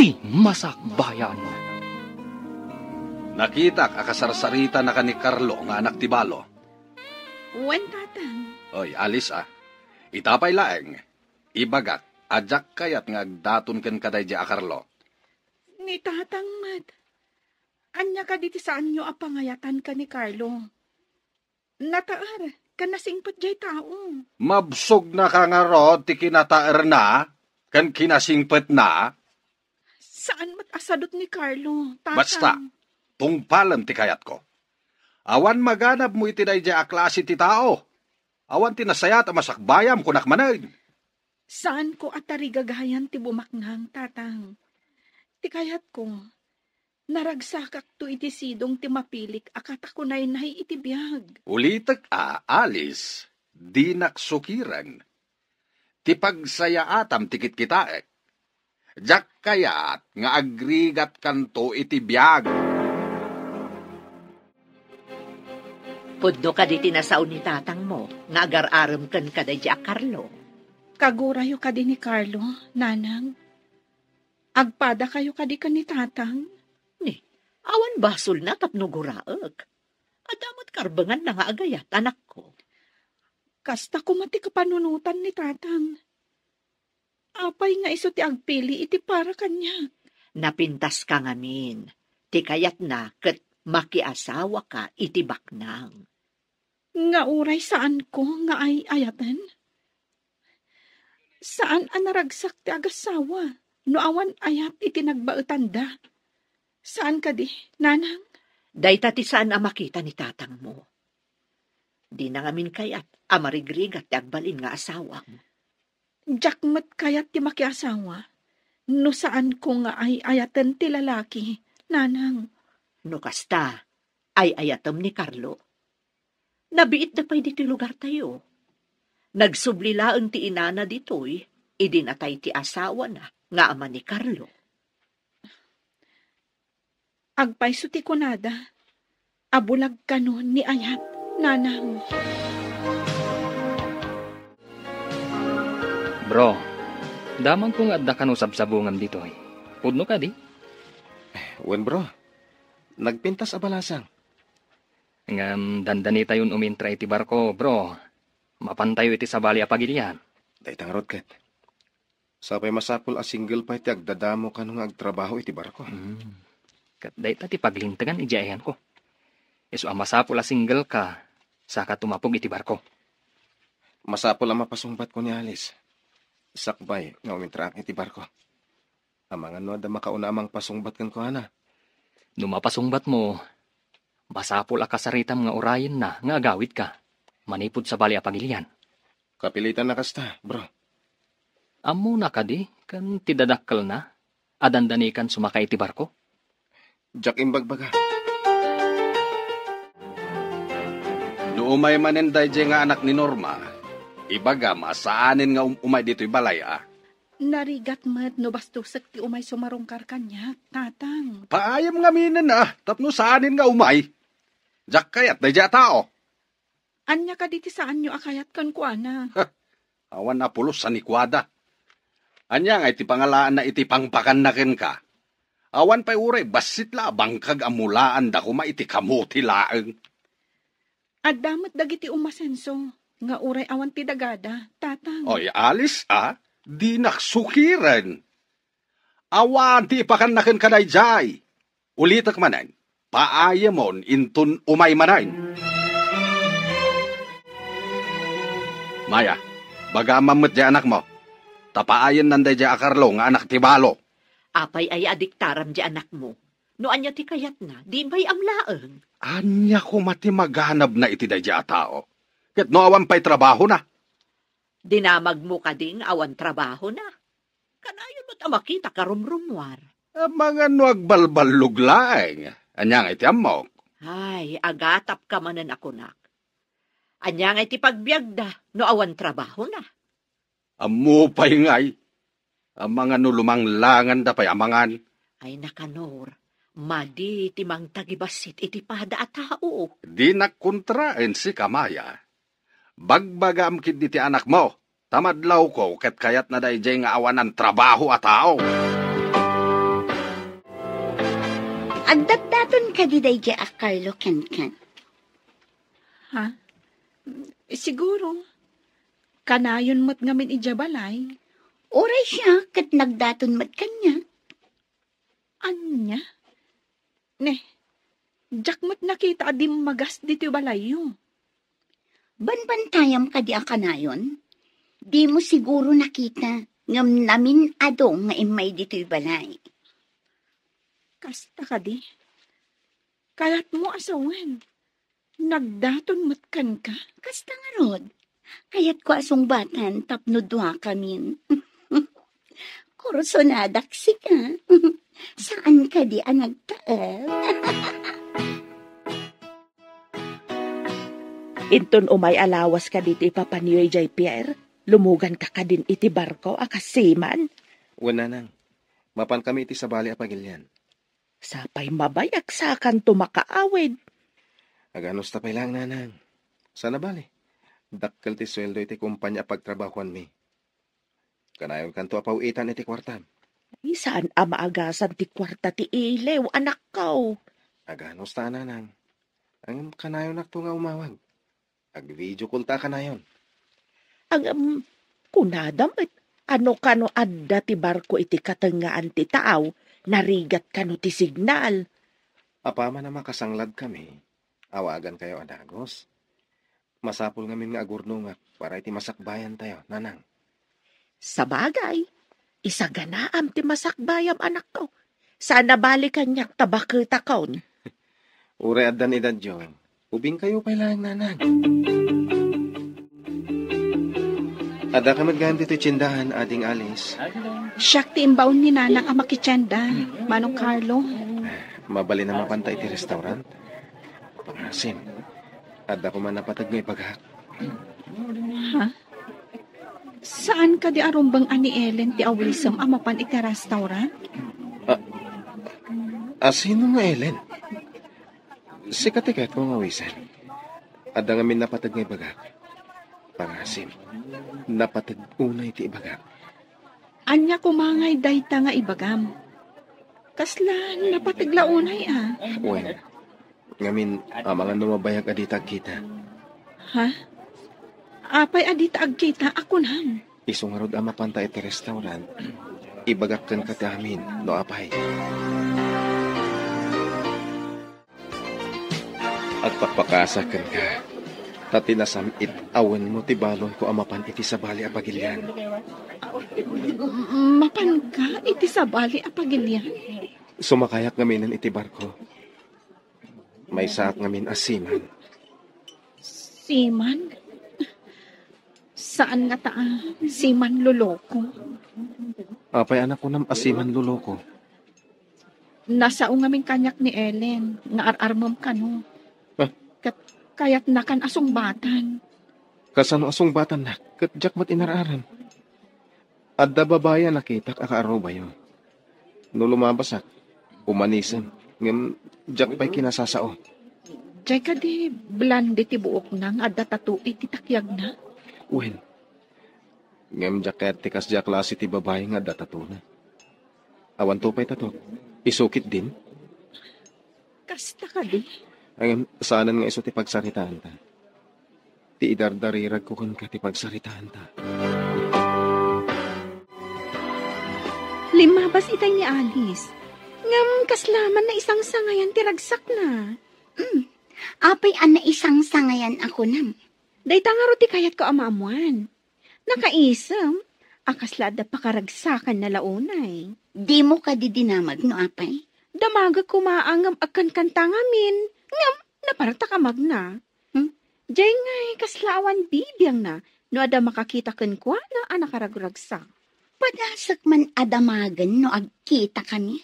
iti masakbayan. Nakita akasarsarita na ka ni Carlo nga anak ti Balo. Wen, tatang. Oy, alis Itapay laeng. Ibagak, adyak kayat nga agdaton ken kaday di a Carlo. Ni tatang mat. Anya ka diti saan nyo apangayatan ka ni Carlo. Nataar, kanasingpot jay tao. Mabsog na ka nga rod, ti kinataer na, kan kinasingpet na. Saan mat asadot ni Carlo, tatang? Basta, tungpalan ti kayat ko. Awan maganap mo iti day di a klase ti tao. Awan tinasayat a masakbayam kunak manay. Saan ko atarigagayan ti bumaknang, tatang? Ti kayat ko, naragsakak to iti sidong ti mapilik akatakunay nahi iti biyag. Ulitek alis, di naksukiran. Ti pagsayaatam tikit kitaek. Jak kayat nga agrigat kanto iti biyag. Pudno ka di tinasaon ni tatang mo, nga agar-aram kan ka di a Carlo. Kagurayo ka din ni Carlo, nanang. Agpada kayo ka di ka ni tatang. Ni, awan basol na tapno guraek. Adamot karbangan na nga agayat, anak ko. Kasta kumati kapanunutan ni tatang. Apay nga iso ti agpili iti para kanya. Napintas ka ngamin. Ti kayat na ket makiasawa ka iti baknang. Nga uray saan ko nga ay ayatan? Saan anaragsak ti agasawa? No awan ayat iti nagbaetanda. Saan ka di, nanang? Dayta ti saan a makita ni tatang mo. Di na ngamin kayat amarigrigat ti agbalin nga asawang. Jakmet kayat ti makiasawa. No saan ko nga ay ayatan ti lalaki, nanang? No kasta, ay ayatom ni Carlo. Nabiit na pa'y dito lugar tayo. Nagsublilaang ti inana dito'y, idinatay ti asawa na, nga ama ni Carlo. Agpayso ti kunada, abulag kanon ni ayat, nanang. Bro, damang kong adda ka no sabsabungan dito eh. Pudno ka di? Wen bro, nagpintas abalasang. Ngam dandani tayon umintra iti barko, bro. Mapantayo iti sabali a pagilian. Daytang rodket. Sapay masapul a single pa iti agdadamo ka nung agtrabaho iti barko. Kat dayta ti paglintagan ijayan ko. Iso masapul a single ka, saka tumapog iti barko. Masapul ang mapasungbat ko ni Alice. Sakbay nga umintra iti barko. Amangan no da makauna amang pasungbat kan ko ana. Numapasungbat mo, masapul a kasaritam nga orayin na nga agawid ka. Manipod sa bali a pagilian. Kapilitan na kasta, bro. Amo na ka di, kan tidadakkel na, adandani kan sumakay iti barko. Jack imbagbaga. No umay maninday di nga anak ni Norma, ibaga masaanin nga umay dito'y balay Narigat mat no bastusek ti umay sumarungkar kanya, tatang. Paayam nga minin tapno saanin nga umay. Jak kayat day di a tao. Anya ka diti saan nyo akayat kan kuana? Awan na pulos sa nikwada. Anya nga iti pangalaan na iti pangpakan na ken ka. Awan pa'y uray, basit la bangkag amulaan da kuma iti kamuti laeng. Adamot dagiti umasenso, nga uray awan ti dagada, tatang. Oy, alis di naksukiran. Awan ti ipakan na ken kaday jay. Ulitak manan, paayamon intun umay manayn. Maya, baga mamut di anak mo. Tapaayan nanday di a Carlo nga anak ti Balo. Apay ay adiktaram di anak mo. No anya ti kayat na, di ba'y amlaeng? Anya ko mati maghanab na iti day di a tao. Ket no awan pa'y trabaho na. Dinamag mo ka ding awan trabaho na. Kanayon mo't amakita karumrumwar. Mga no agbalbalug laeng. Anya nga iti amok. Ay, agatap ka manan ako nak. Anya nga iti pagbiagda, no awan trabaho na. Amo pa'y ngay. Ang mga nulumang langan da pa'y amangan. Ay nakanor, madi timang tagibasit iti pada a tao. Di nakontraen si Kamaya. Bagbagam kid ti anak mo. Tamadlaw ko ket kayat na dayjay nga awanan trabaho a tao. Agdagdaton ka di day a Carlo Ken. Ha? Siguro. Kanayon mo't ngamin ijabalay. Oray siya kat nagdaton mat kanya. Anya? Ne, jak mo't nakita di magas dito balayo. Banbantayam ka di a kanayon. Di mo siguro nakita ngam namin ado nga imay dito'y balay. Kasta ka di. Kaya't mo asawan. Nagdaton mo't kan ka. Kasta nga rod. Kaya't ko asong batan tapno duha kamin. Kursonadak ka. Saan ka di ang nagtaal? Inton umay alawas ka dito ipapanyoy jay Pierre. Lumugan ka din iti barko akasiman. Wala nang. Mapan kami iti sa bali apagilyan. Sapay mabayak sa kan tumakaawid. Aganos tapay lang nanang. Sana bali. Dakkel ti sweldo iti kumpanya pagtrabahuan mi. Kanayon kanto apawitan iti kwartam. Saan amaagasan ti kwarta ti ilew, anak ko? Aganos ta nanang. Ang kanayon nakto nga umawag. Ag-video call ta kanayon. Ang kunadam at ano-kano adda ti barko iti katengaan ti taaw, narigat kano ti signal. Apama na makasanglad kami. Awagan kayo adagos. Masapul ngamin nga agurnungak para iti masakbayan tayo, nanang. Sa bagay, isaganaam ti masakbayam anak ko. Sana balikan niyak tabakita kaon. Ure addan edad yun. Ubing kayo pay lang nanang. Ada ka magganti ti tsindahan, ading Alice. Siyak ti imbaon ni nanang ang makitsenda. Manong Carlo. Mabali na mapantay ti restaurant. Pangasim. Ada ko man napatag ngay paghak. Ha? Saan ka di arumbang ani Ellen ti awisam amapan iti restaurant? Sino nga Ellen? Si katikat ko nga wisan. Ada nga min napatag ngay paghak. Pangasim. Napatag unay ti ibagak. Anya kumangay dayta nga ibagam. Kaslan napatagla unay Wen. Ngamin, mga numabayag aditag kita. Ha? Apay adita agkita ako nan. Isungarod ang mapanta iti restaurant. Ibagak kan ka ti amin, no apay. At pakpakasakan ka. Tati nasamit awen mo ti balon ko amapan iti sabali apagilyan. Mapan ka iti sabali apagilyan. Sumakayak ngaminan iti barko. May saat ngamin asiman. Siman? Saan nga taa? Siman luloko? Apay anak ko nam asiman luloko. Nasa ngamin kanyak ni Ellen. Nga ar-armam ka no. Kaya't nakan asong batan. Kasano asong batan na, katjak mat inararan. Adda babaya nakitak akaaraw bayo. No lumabasak, umanisan, ngam jak pa'y kinasasao. Diyay ka di, blande ti buok nang, adda tatu iti takyag na. Wen, ngam jak kaya't tikas jak lasi ti babaya nga adda tatu na. Awan to pa'y tato, isukit din. Kasta ka di. Ang saanan nga iso ti pagsaritaan ta. Ti idardarirag ko kun ka ti pagsaritaan ta. Limabas itay ni Alice. Ngam kaslaman na isang sangayan ti ragsak na. Apay an na isang sangayan ako nam. Dayta nga ro ti kayat ko amamuan. Nakaisam, akaslada pakaragsakan na launay. Di mo ka didinamag no apay? Damaga kumaangam akan kanta ngamin. Ngam, naparata ka magna. Diyay ngay, kaslawan bibiyang na, no ada makakita kan kwa na anak karagragsak. Padasak man adamagan no agkita kami.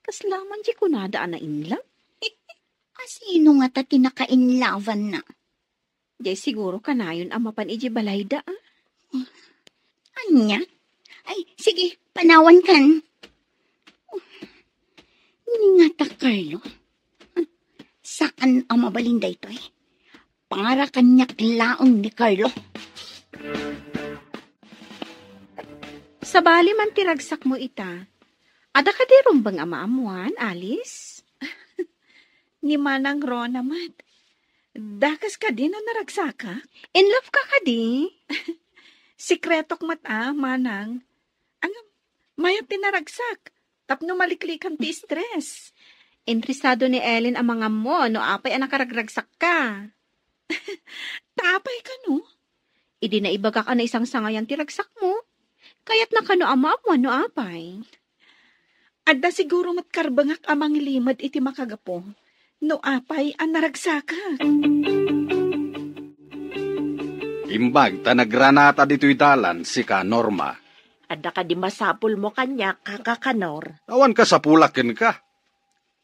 Kaslaman di ko nada ana inlang. Asino nga ta tinakainlawan na? Diyay siguro kanayon ang mapan iji balayda. Anya? Ay, sige, panawan kan. Nga ta, Carlo. Saan ang mabalinda ito Para kanyak laong ni Carlo. Sa bali man tiragsak mo ita, ada ka di rumbang amaamuan, Alice? Ni Manang Rona mat. Dakas ka din na naragsaka? In love ka di? Sikretok mat Manang. Ang mayat tinaragsak. Tapno maliklikan ti stress. Interesado ni Ellen ang mga mo, no apay ang nakaragragsak ka. Tapay ka no? Idi na ibaga ka na isang sangayan tiragsak mo. Kaya't nakano ama mo, no apay. Adda siguro mat karbangak amang limad iti makagapo. No apay ang naragsaka. Imbag, tanagranata dito'y dalan, si ka Norma. Adda ka di masapul mo kanya, kakakanor. Awan ka sa pulakin ka.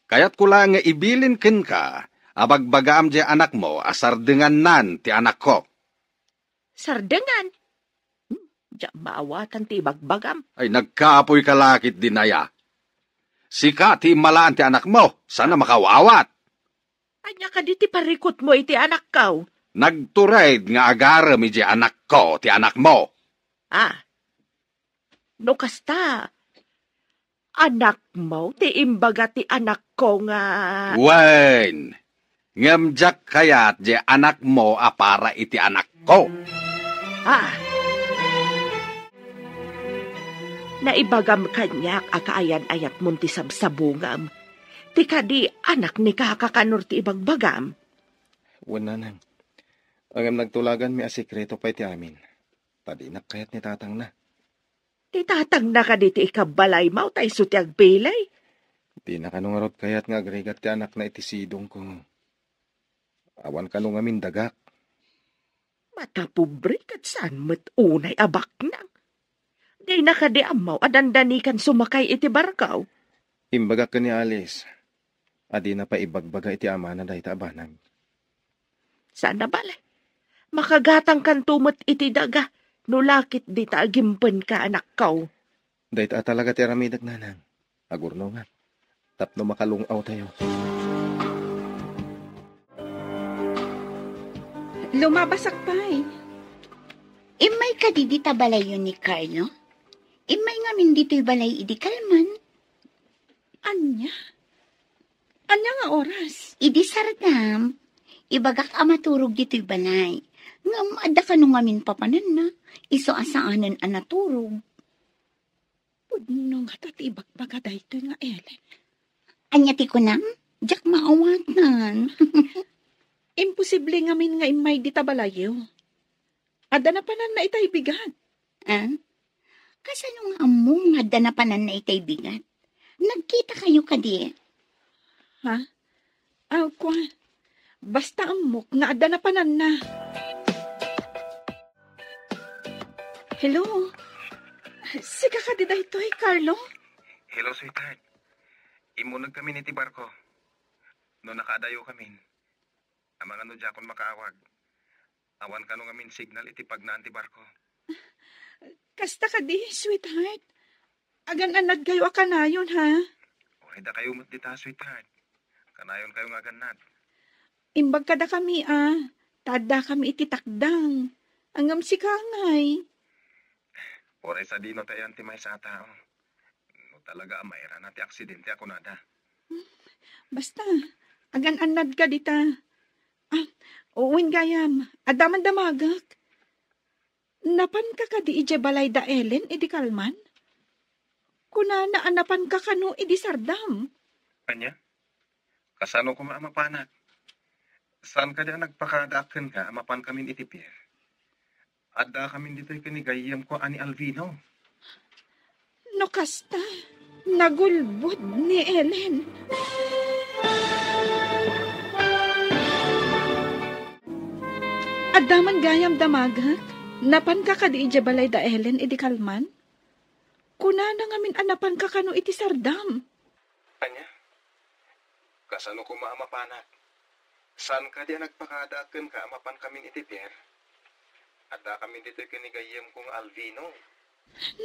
Kaya't kula nga ibilin kin ka, abagbagaam di anak mo, asardengan nan ti anak ko. Sardengan. Diya maawatan ti bagbagam. Ay nagkaapoy kalakit dinaya. Sika ti malaan ti anak mo, sana makawawat. Anya ka di ti parikot mo iti anak kaw. Nagturaid nga agaram iti anak ko, ti anak mo. No kasta. Anak mo, ti imbaga ti anak ko nga. Wen, ngamjak kayat di anak mo apara iti anak ko. Naibagam kanyak akaayan-ayat mo ti sabsabungam. Ti kadi anak ni kakakanor ti ibagbagam. Wala nang. Ang nagtulagan mi asikreto pa iti amin. Tadi nakayat ni tatang na. Ti tatang na ka di ti ikabalay mau tay sutyag pilay. Di na kanungarot kayat nga agregat ti anak na iti sidong ko. Awan kanong amin dagak. Matapobre kat saan mo't unay abak nang. Di na ka di amaw adandanikan sumakay iti barkaw. Imbaga ka ni Alice. Adi na pa ibagbaga iti ama na dahi taabanag. Sana bala. Makagatang kan tumot iti daga. Nulakit di taagimpen ka anak kaw. Dahi ta talaga ti aramidag nanang. Agurno nga. Tapno makalungaw tayo. Lumabasak pa Imay ka di balay yun ni Carlo? Imay nga min dito'y balay idi kalman? Anya? Anya nga oras? Idi sardam. Ibagak amaturog dito'y balay. Ngam adda ka nung amin papanan na. Iso asaanan anaturog. Pudno nga tatibag-baga daytoy nga Ellen. Anya ti ko nang? Diyak maawatan. Imposible nga min nga imay di tabalayo. Adda na panan na itay bigat. Kasano nga among adda na panan na itay bigat? Nagkita kayo kadi. Ha? Kwa. Basta amok nga adda na panan na. Hello? Sika ka di daytoy, Carlo? Hello, sweetheart. Imunag kami ni ti barko. No nakaadayo kami. Amang ano dyan kung makaawag. Awan ka nung amin signal iti pagnaan ti barko. Kasta ka di, sweetheart. Agan-anad kayo akanayon, ha? O, da kayo matdita, sweetheart. Kanayon kayo nga ganad. Imbag kada kami, Tada kami iti takdang. Angam si Kangay. Oray sa dino tayo antimay sa tao. No talaga mayra na ti aksidente ako nada. Basta, agan-anad ka dita. Uwin gayam, adaman damagak. Napan ka di ije balay da Ellen, idi kalman? Kunana anapan ka kano idi sardam. Anya? Kasano ko maamapanak? Saan ka dyan nagpakadakan ka, amapan kami itipir? Adda kami dito'y kanigayam ko ani Alvino. No kasta, nagulbod ni Ellen. Adaman gayam damagak, napan ka di ije balay da Ellen, idi kalman? Kunana ngamin anapan ka kano iti sardam. Anya? Kasano ko maamapanak? Saan ka dyan nagpakadakan ka, amapan kami itipir? Adda kami dito'y kanigayam kong Alvino.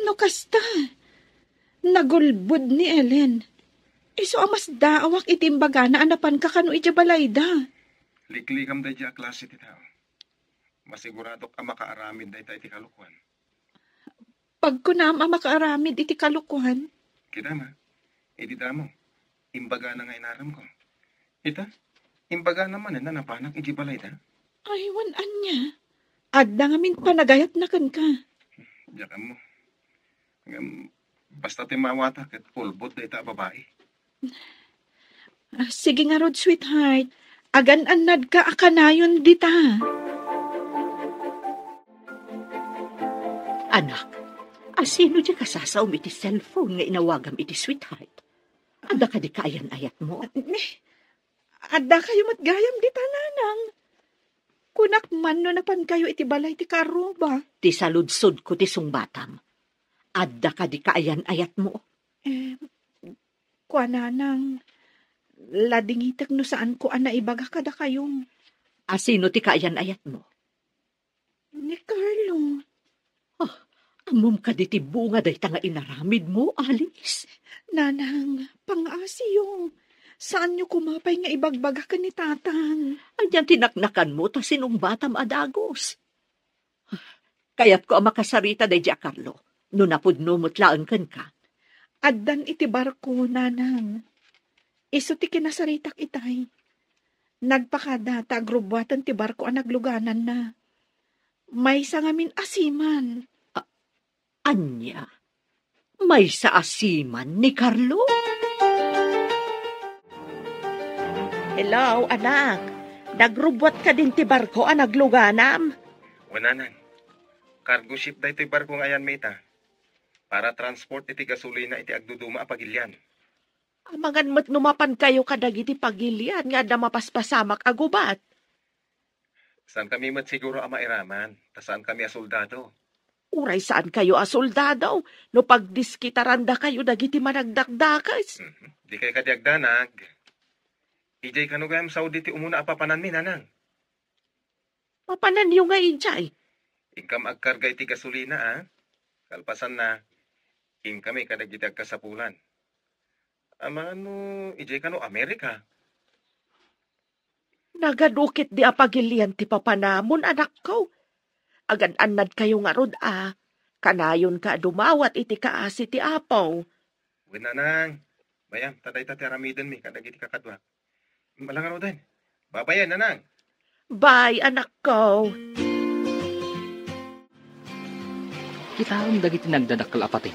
No kasta, nagulbod ni Ellen. Iso amas daawak itimbaga na anapan ka kano ije balay da. Liklikam day dya klase ti tao. Masiguradok ang makaaramid day tayo ti kalukuhan. Pag kunam ang makaaramid iti kalukuhan. Kita ma, edita mo, imbaga na nga inaram ko. Ita, imbaga naman na napanak iti balay ta. Ay, wanan niya. Adda ngamin panagayat na kan ka. Diyan mo. Basta timawata kat pulbot na ita babae. Sige nga rod, sweetheart. Agan-anad ka akanayon dita. Anak, asino di ka sasaum iti cellphone nga inawagam iti sweetheart? Ada ka di kaayan-ayat mo? Adda kayo matgayam dita, nanang. Kunak man no napan kayo iti balay ti karuba. Ti saludsod ko ti sungbatam. Adda ka di kaayan-ayat mo? Kuananang, ladingitak no saan ko ana ibaga kada kayong. Asino ti kaayan-ayat mo? Ni Carlo. Amom ka di ti bunga day nga inaramid mo, Alice. Nanang, pang-asiyong. Saan nyo kumapay nga ibagbaga ka ni tatang? Anyan tinaknakan mo ta sinong batam adagos. Kaya't ko ang makasarita day Jack Carlo. No napudno mutlaan kan ka. Addan iti barko, nanang. Iso ti kinasaritak itay. Nagpakada ta agrubwatan ti barko ang nagluganan na. May sangamin asiman. Anya, may sa asiman ni Carlo? Hello, anak. Nagrubwat ka din ti barko ang nagluganam. Wananan. Cargo ship da ito'y barko ngayon, mita. Para transport iti gasolina iti agduduma a pagilyan. Amangan mo't numapan kayo kadag iti pagilyan nga da mapaspasamak agubat. Saan kami mat siguro ang mairaman? Ta saan kami a soldado? Uray saan kayo a soldado? No pagdiskitaranda kayo dagiti managdakdakas. Di kay kadiagdanag. Ijay kanugayam Saudi ti umuna apapanan mi, nanang. Papanan yung nga ijay. Ingkam agkarga iti gasolina, ah. Kalpasan na, kami kadagitag kasapulan. Ama ano, ijay kano Amerika. Nagadukit di apagilian ti papanamon, anak ko. Agan-anad kayo nga rod, Kanayon ka dumawat iti kaasi ti apaw. Nanang, bayam, taday ta tiramiden mi, kadagiti kakadwa. Malang din. Babayan, nanang. Bye, anak ko. Kita ang dagiti nagdadakkel apatin.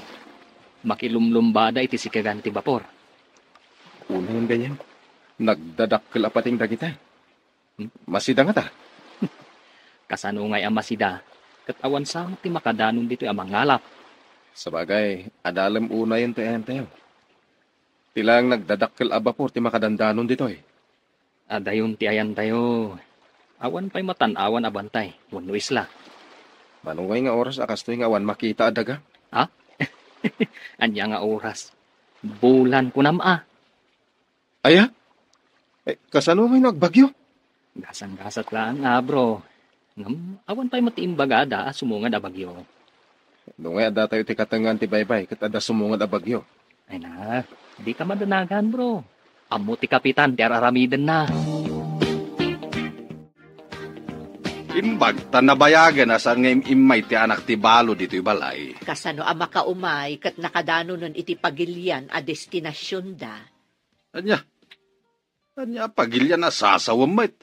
Makilumlumbada iti sikaganti bapor. Una yung ganyan. Nagdadakkel apating dagita. Masida nga ta. Kasano nga'y amasida, kat awan samot ti makadanon dito ang mangalap. Sabagay, adalam una yun tayo. Tilang nagdadakkel abapor ti makadandanon dito eh. Adayon ti ayan tayo. Awan pa'y matanawan abantay, wano isla. Manungay nga oras akastoy nga awan makita adaga. Ha? Anya nga oras. Bulan ko nama. Aya? Kasano may nagbagyo? Gasang-gasat lang bro. Awan pa'y matiimbagada, sumungad a bagyo. Nungay ada tayo ti katangan ti baybay, kat ada sumungad a bagyo. Ay na, di ka madanagan bro. Amo ti kapitan, ti araramiden na. Imbag, tanabayagan na saan ngayon imay ti anak ti balo dito balay. Kasano ang makaumay kat nakadano nun iti pagilyan a destinasyon da. Anya pagilyan na sasawamit.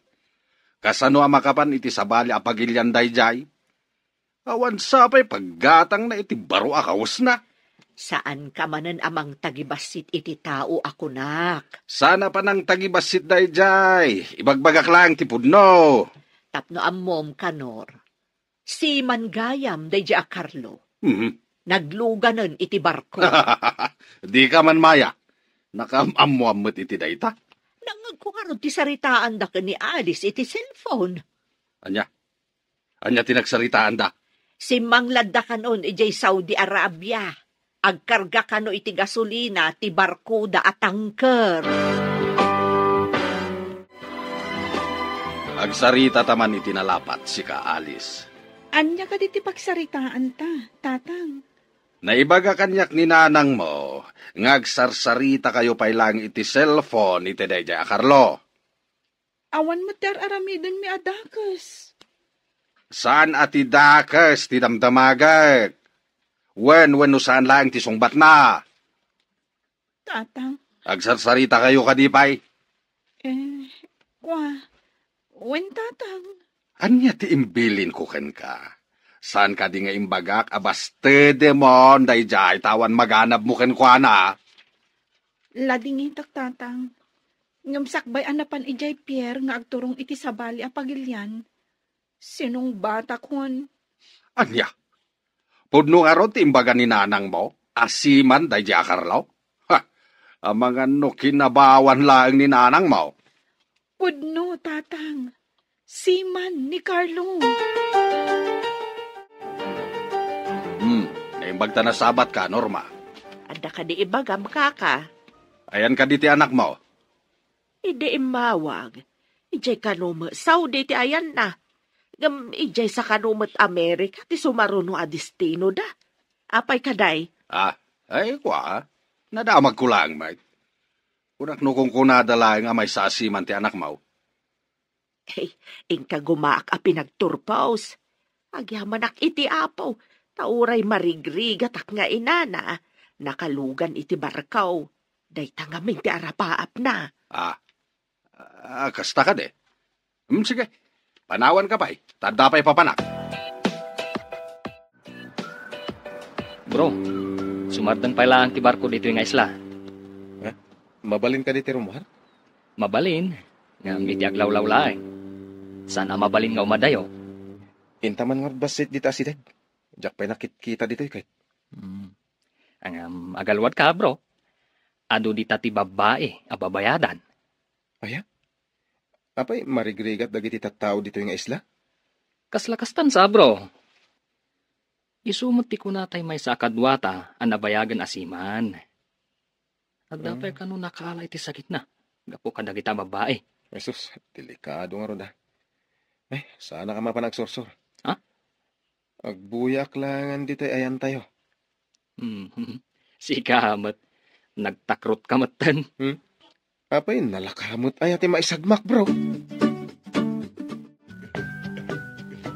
Kasano ang makapan iti sabali a pagilyan dayjay? Awan sapay paggatang na iti baro akawas na. Saan ka manan amang tagibasit iti tao ako nak? Sana pa nang tagibasit dayjay. Ibagbagak lang ti pudno. Tapno ammom kanor. Si Mangayam day a Carlo. Nagluganan iti barko. Di ka man maya. Nakamamuamot iti dayta. Nangagkungarod ti saritaan da ka ni Alice iti cellphone. Anya tinagsaritaan da. Si Manglad da kanon ijay Saudi Arabia. Agkarga kano iti gasolina ti barko da atangker. Agsarita taman iti nalapat si ka Alice. Anya ka diti pagsaritaan ta, tatang. Naibaga kanyak ni nanang mo, ngagsarsarita kayo pailang iti cellphone iti dayjay a Carlo. Awan mo ter aramidon mi adakas. Saan ati dakas ti damdamagak? Wen no saan lang ti sungbat na? Tatang, Agsarsarita kayo kadipay. Kwa, wen tatang. Anya ti imbilin ko ken ka. Saan ka di nga imbagak, abaste demon, dayjay, tawan maganab mo ken kwa na. Lading itak tatang. Ngam sakbay anapan ijay Pierre nga agturong iti sabali a pagilyan. Sinong bata kon? Anya? Pudno nga ron ti imbaga ni nanang mo, asiman dayjay akarlaw. Ha, ang mga no kinabawan laeng ni nanang mo. Pudno, tatang. Siman ni Carlo. Naimbag ta na sabat ka, Norma. Ada ka di ibagam kaka. Ayan ka di ti anak mo. Ide imawag. Ijay kanumat Saudi ti ayan na. Ngam ijay sa kanumat Amerika ti sumaruno a destino da. Apay kaday? Ay kwa. Nadamag ko lang, mate. Kunak no kung kunadala nga may sasiman ti anak mo. Hey, ingka gumaak a pinagturpaos. Agyamanak iti apaw. Tauray marigrigat ak nga inana. Nakalugan iti barkaw. Day tangaming ti arapaap na. Kasta ka de. Sige, panawan ka pa'y. Tanda pa'y papanak. Bro, sumardan pa lang ti barko dito yung isla. Mabalin ka dito, Romuhan? Mabalin, nga iti aglaw-law laeng. Saan ang mabalin nga umadayo? Intaman nga basit dito asidag. Diyak pa'y nakikita dito ikay. Ang agalwad ka, bro. Ado di ti babae, ababayadan. Aya? Apay, marigrigat dagiti tattao dito yung isla? Kaslakastan sa, bro. Isumot ti kunatay may sa akadwata, ang nabayagan asiman. At dapat ka nung nakala iti sakit na. Gapo ka dagita babae. Jesus, delikado nga ron da. Sana ka mapanagsorsor. Ha? Agbuyak langan dito ayan tayo. Si kamat. Nagtakrot kamatan. Apay, nalakamot ay ati maisagmak, bro.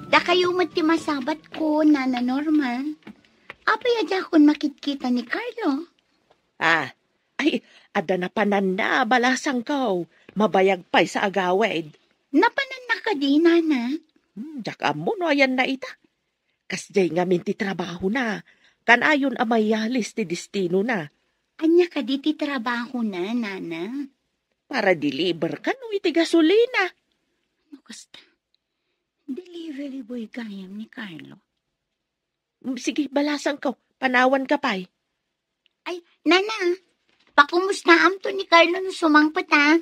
Da kayo ti masabat ko, Nana Norma. Apay adya kon makitkita ni Carlo. Ay, ada na panan na, balasang kaw. Mabayag pa'y sa agawid. Napanan na ka di, Nana. Diyak amo no, ayan na ita. Kasjay nga minti trabaho na. Kanayon amayalis ti destino na. Anya ka di ti trabaho na, Nana. Para deliver ka nung iti gasolina. Ano kasta? Delivery boy gayam ni Carlo. Sige, balasang kaw. Panawan ka pa'y. Ay, Nana, pakumusta am to ni Carlo no sumangpat ha?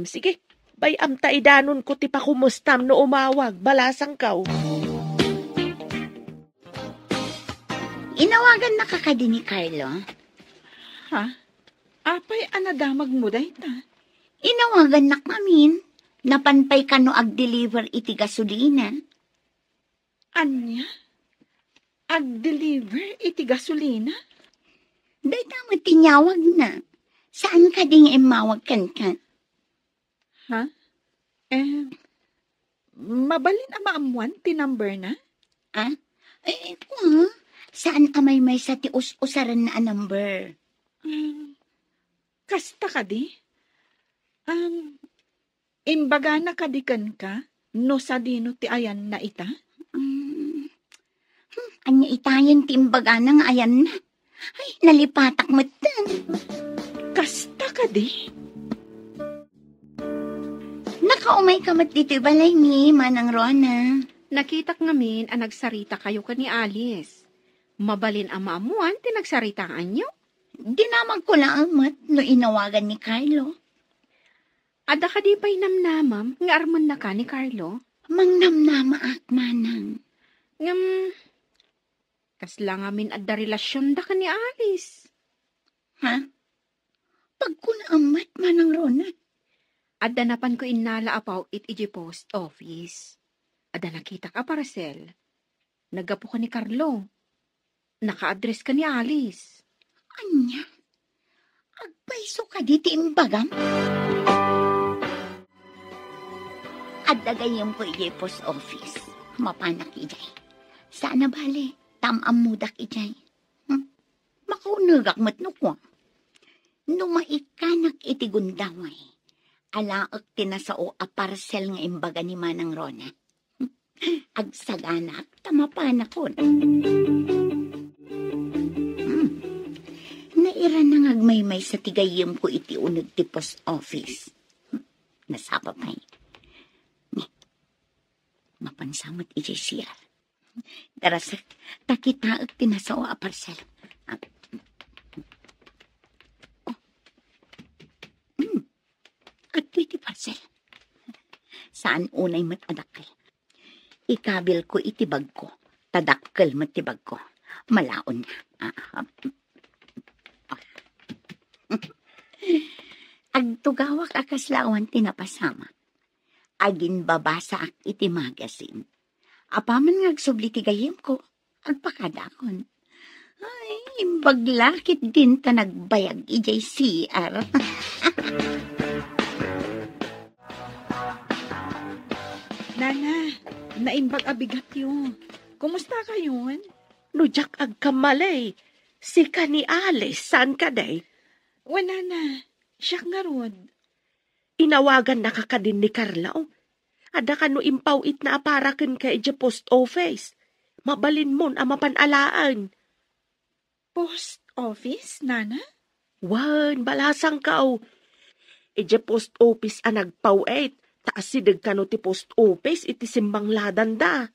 Sige, bayam ta idanon ko ti pakumustam no umawag. Balasang kaw. Inawagan na kakadi ni Carlo. Ha? Apay anadamag mo dayta. Inawagan na kamin. Napanpay ka no ag-deliver iti gasolina. Anya? Ag-deliver iti gasolina? Day tama tinyawag na. Saan ka ding imawag kan ka? Ha? Mabalin ama amuan ti number na? Saan amay may sa ti usaran na number? Kasta ka di? Imbaga na kadikan ka, no sa dino ti ayan na ita? Anya itayan ti imbaga na nga ayan na. Ay, nalipatak mo tan. Kasta ka di? Nakaumay ka mat dito balay ni Manang Rona. Nakitak ngamin ang nagsarita kayo ka ni Alice. Mabalin ang maamuan, tinagsarita ang anyo. Dinamag ko lang amat no inawagan ni Carlo. Ada ka di pa'y namnamam, nga arman na ka ni Carlo? Mangnamnama at manang. Kasla ngamin adda relasyon da ka ni Alice. Ha? Pag ko na amat, Manang Rona. Adda napan ko inala apaw iti post office. Adda nakita ka parcel. Nagapo ka ni Carlo. Naka-address ka ni Alice. Anya? Agpaiso ka di ti imbagam? Adda gayam ko iti post office. Mapanak ijay. Sana bali, tamam mudak ijay. Makaunagak matno ko. Numaikanak iti gundaway. alaak tinasao a parcel nga imbaga ni Manang Rona. Agsagana tamapan ako. Naira nang agmaymay sa tigayim ko iti unag ti post office. Nasapa pa'y. Mapansamot iti siya. Darasak, takitaag tinasao a parcel. At iti parcel. Saan unay matadakkel? Ikabil ko iti bag ko. Tadakkel matibag ko. Malaon na. Agtugawak akaslawan tinapasama. Agin babasa ak iti magazine. Apaman ngagsubli ti gayem ko. Agpakadakon. Ay, imbaglakit din ta nagbayag ijay CR. Nana, naimbag abigat yun. Kumusta kayon? Nujak agkamalay. Si ka ni Alice, saan ka day? Wala na. Siyak nga rod. Inawagan na kakadin ni Carla. Ada ka no impawit na aparakan ka ija post office. Mabalin mon ang mapanalaan. Post office, Nana? Wan, balasang ka ija post office ang nagpawit. Taas sidag ka no ti post office iti simbang ladan da.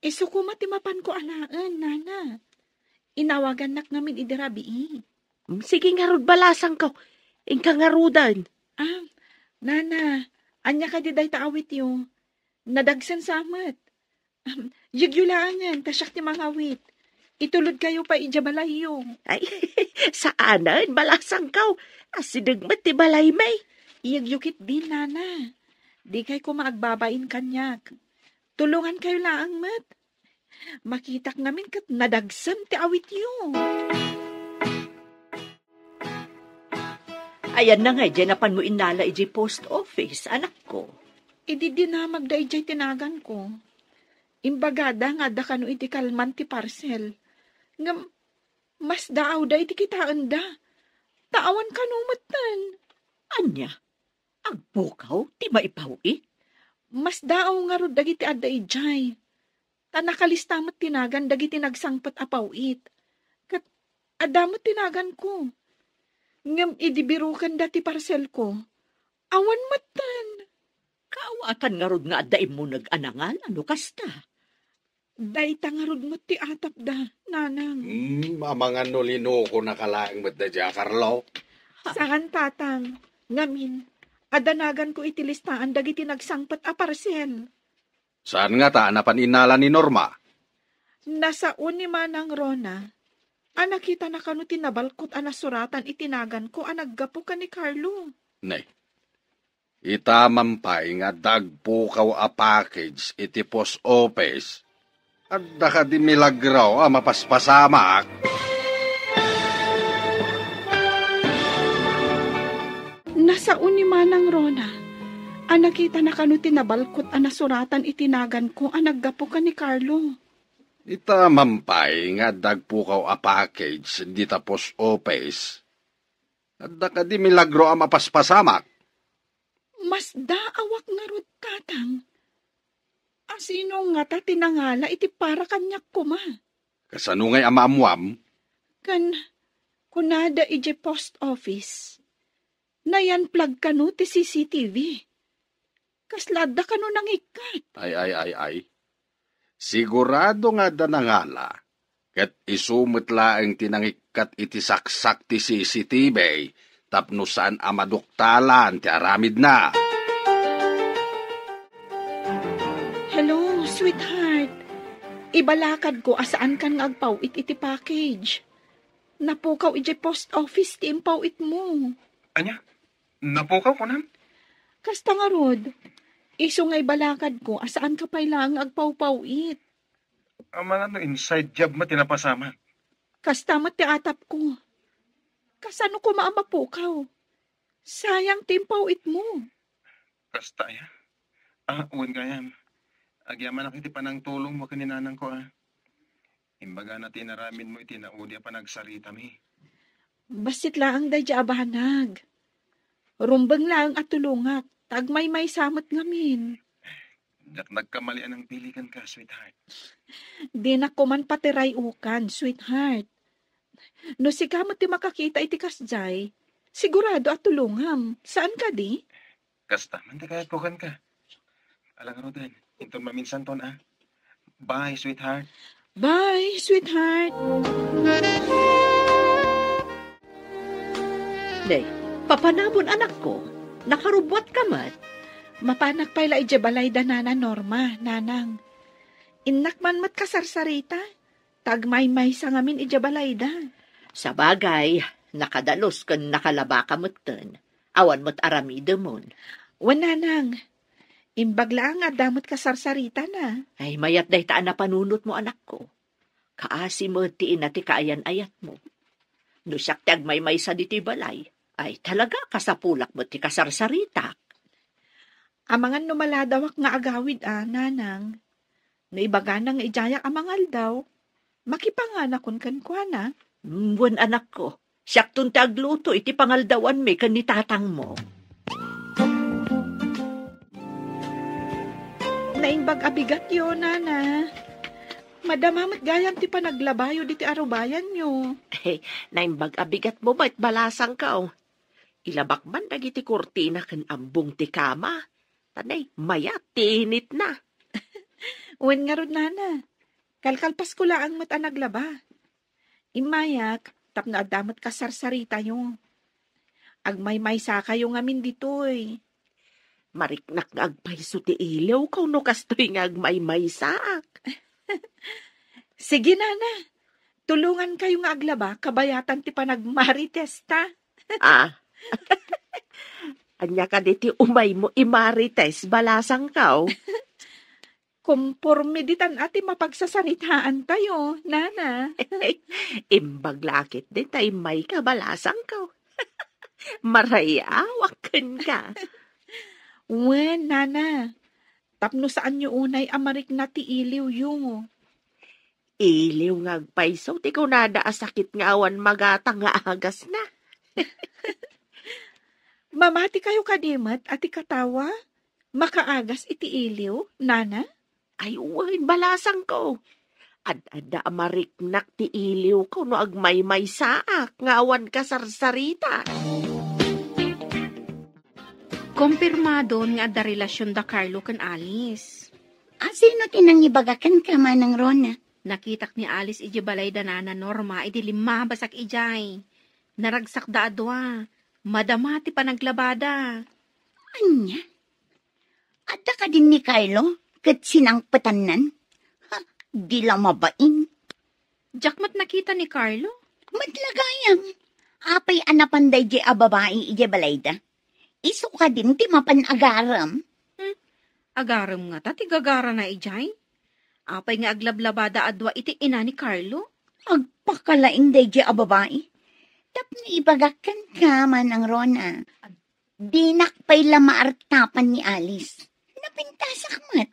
Iso ko matimapan ko alaan, Nana. Inawagan nak namin idirabi. Sige nga rod balasang ka. Ingka nga rodan. Nana, anya ka di day taawit yo. Nadagsan samat. Yugyulaangan, tasyak ti mga awit. Itulod kayo pa ijabalay yo. Ay, saanan, balasang ka. Asidag mat ti balay may. Iyagyukit din, Nana. Di kay ko maagbabain kanyak. Tulungan kayo laang mat. Makitak namin kat nadagsan ti awit yo. Ayan na nga, dyan mo inala iji post office, anak ko. Idi dinamag da ijay tinagan ko. Imbagada nga da kano iti kalman ti parcel. Nga mas daaw da iti kitaan da. Taawan kanumatan. Anya? Agbukaw, ti maipawit? Mas daaw nga rod dagiti adda ijay. Tanakalistamat tinagan dagiti nagsangpat apawit. Kat adamot tinagan ko. Ngam idibirukan dati parcel ko. Awan matan. Kaawatan nga rod nga addaim mo nag-anangal, ano kasta? Dayta nga rod mo ti atap da, nanang. Mga nolino ko nakalaang madda dya, Carlo. Saan tatang? Ngamin, adanagan ko itilistaan dagiti nagsangpat a parcel. Saan nga ta napan inala ni Norma? Nasa ni Manang Rona. Nakita na kano tinabalkot suratan itinagan ko naggapo ka ni Carlo. Nay, itamampay nga dagpukaw a package iti post office at daka di milagraw mapaspasamak. Nasa ni Manang Rona. Nakita na kano tinabalkot suratan itinagan ko naggapo ka ni Carlo. Itamampay nga dagpukaw a package di tapos office. At daka di milagro mapaspasamak. Mas daawak nga rod tatang. Asino nga ta tinangala iti para kanyak kuma. Kasano ngay amamwam? Kunada ije post office. Nayan plug kanu ti CCTV. Kaslada kanu nang ikat. Ay. Sigurado nga danangala, kat isumutla ang tinangikat iti saksak ti CCTV, tapno saan amaduktalan ti aramid na. Hello, sweetheart. Ibalakad ko asaan kan nga agpawit iti package. Napukaw iti post office ti impawit mo. Anya? Napukaw ko na? Kasta nga rod. Iso nga'y balakad ko, asaan ka pa'y lang agpaw-pawit. Ang mga inside job mo tinapasama. Kastamat ti atap ko. Kasano ko maamapukaw? Sayang timpawit mo. Kasta ya. Uwan kaya. Agyaman nakiti pa ng tulong mo kaninanang ko Imbaga na tinaramin mo itinaudi pa nagsarita mi. Basit lang day abahanag. Rumbang lang at tulungak. Tagmay may samot ngamin. Jak nagkamalian ang pilikan ka, sweetheart. Di na ko man patiray ukan, sweetheart. No si kamot ti makakita iti kasjay, sigurado at tulungam. Saan ka di? Kasta, manda kahit kukan ka. Alang Rodan, inton maminsan ton Bye, sweetheart. Bye, sweetheart. Day, papanamon anak ko. Nakarubwat ka man. Mapanak pala balay da nana Norma, nanang. Innak man mat kasarsarita. Tagmay-may sa ngamin balay da. Sa bagay, nakadalos kan nakalaba ka mutten. Awan mo't aramida mon. Wananang, imbagla nga damot kasarsarita na. Ay, mayat day taan na panunot mo anak ko. Kaasi mo tiin na ti kaayan-ayat mo. No siyak tagmay-may sa diti balay, ay talaga kasapulak mo ti kasarsarita. Amangan numaladawak nga agawid nanang. No ibaga nang ijayak amangal daw. Makipanganakon kan kwa na. Buwan anak ko, siyak tun tagluto iti pangaldawan me kan ni tatang mo. Naimbag abigat yun, nana. Madamamat gayam ti panaglabayo di ti arubayan nyo. Naimbag abigat mo ba't balasang ka Ilabak man dagiti kurtina kan ambong ti kama. Tanay, mayat tinit na. Uwan nga rod, nana. Kalkalpas ko laang mat naglaba. Imayak, tapno adamat kasarsarita nyo. Agmay-may sa kayo ngamin ditoy. Mariknak nga agpaiso ti ilaw, no kastoy nga agmay-may saak. Sige, nana. Tulungan kayo nga aglaba, kabayatan ti panagmaritesta. Anya ka diti umay mo imarites, balasang ka Kumporme ditan ati mapagsasaritaan tayo, nana. Imbag lakit din tay may kabalasang ka. Marayawakan ka. Wen, nana. Tapno saan nyo unay amarik na ti iliw yung. Iliw nga agpaiso, ti ko nada asakit nga awan magatang nga agas na. Mamati kayo kadimat at ikatawa? Makaagas iti iliw, nana? Ay, uwan, balasang ko. Ad-ada amariknak ti iliw ko no agmay-may saak, nga awan kasarsarita. Kumpirmado nga da relasyon da Carlo kan Alice. Sino tinang ibagakan ka manang Rona? Nakitak ni Alice iji balay da nana Norma, iti lima basak ijay. Naragsak da adwa. Madamati pa naglabada. Anya? Ada ka din ni Carlo? Kat sinang patanan? Di lang mabain. Jakmat nakita ni Carlo? Matlagayam. Apay anapanday di a babae ije balayda. Iso ka din ti mapanagaram. Agaram nga ta, tigagara na ijay. Apay nga aglablabada adwa iti ina ni Carlo. Agpakalaing day di a babae. Tapno ibagakan ka manang Rona. Dinakpay lamaartapan ni Alice. Napintasak mat.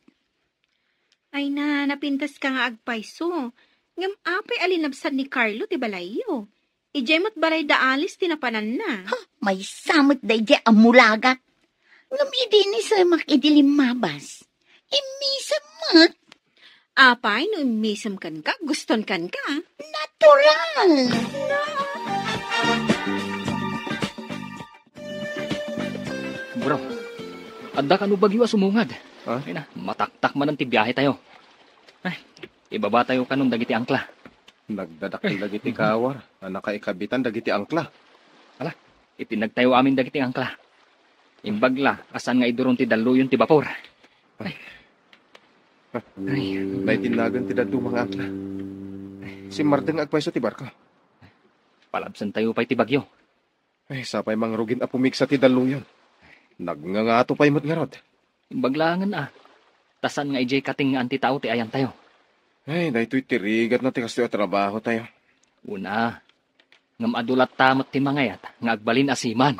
Ay na, napintas ka nga agpaiso. Ngam apay alinabsan ni Carlo ti balayo. Ijay mo't balay da Alice tinapanan na. May samot day di amulagat. Ngam idini sa makidilim mabas. Imisam mat. Apay, no imisam kan ka, guston kan ka. Natural. Bro, adda ka no bagyo sumungad. Ha? Ay na, mataktak man ang tibiyahe tayo. Ay, ibaba tayo kanon dagiti angkla. Nagdadakil dagiti kawar. Nakaikabitan dagiti angkla. Itinagtayo amin dagiti angkla. Imbagla, asan nga iduron ti daluyon ti bapor. May tinagan ti dadu mga angkla. Si Mardeng agpaiso ti barko. Palabsan tayo pa'y ti bagyo. Ay, sapay mangrugin apumigsa ti daluyon. Nagngangato pa'y mo't ngarod. Imbaglangan tasan nga ijay kating nga anti tao ti ayan tayo. Ay, dahito'y tirigat na ti kastoy at trabaho tayo. Una, ngam adulat tamot ti mangayat nga agbalin asiman.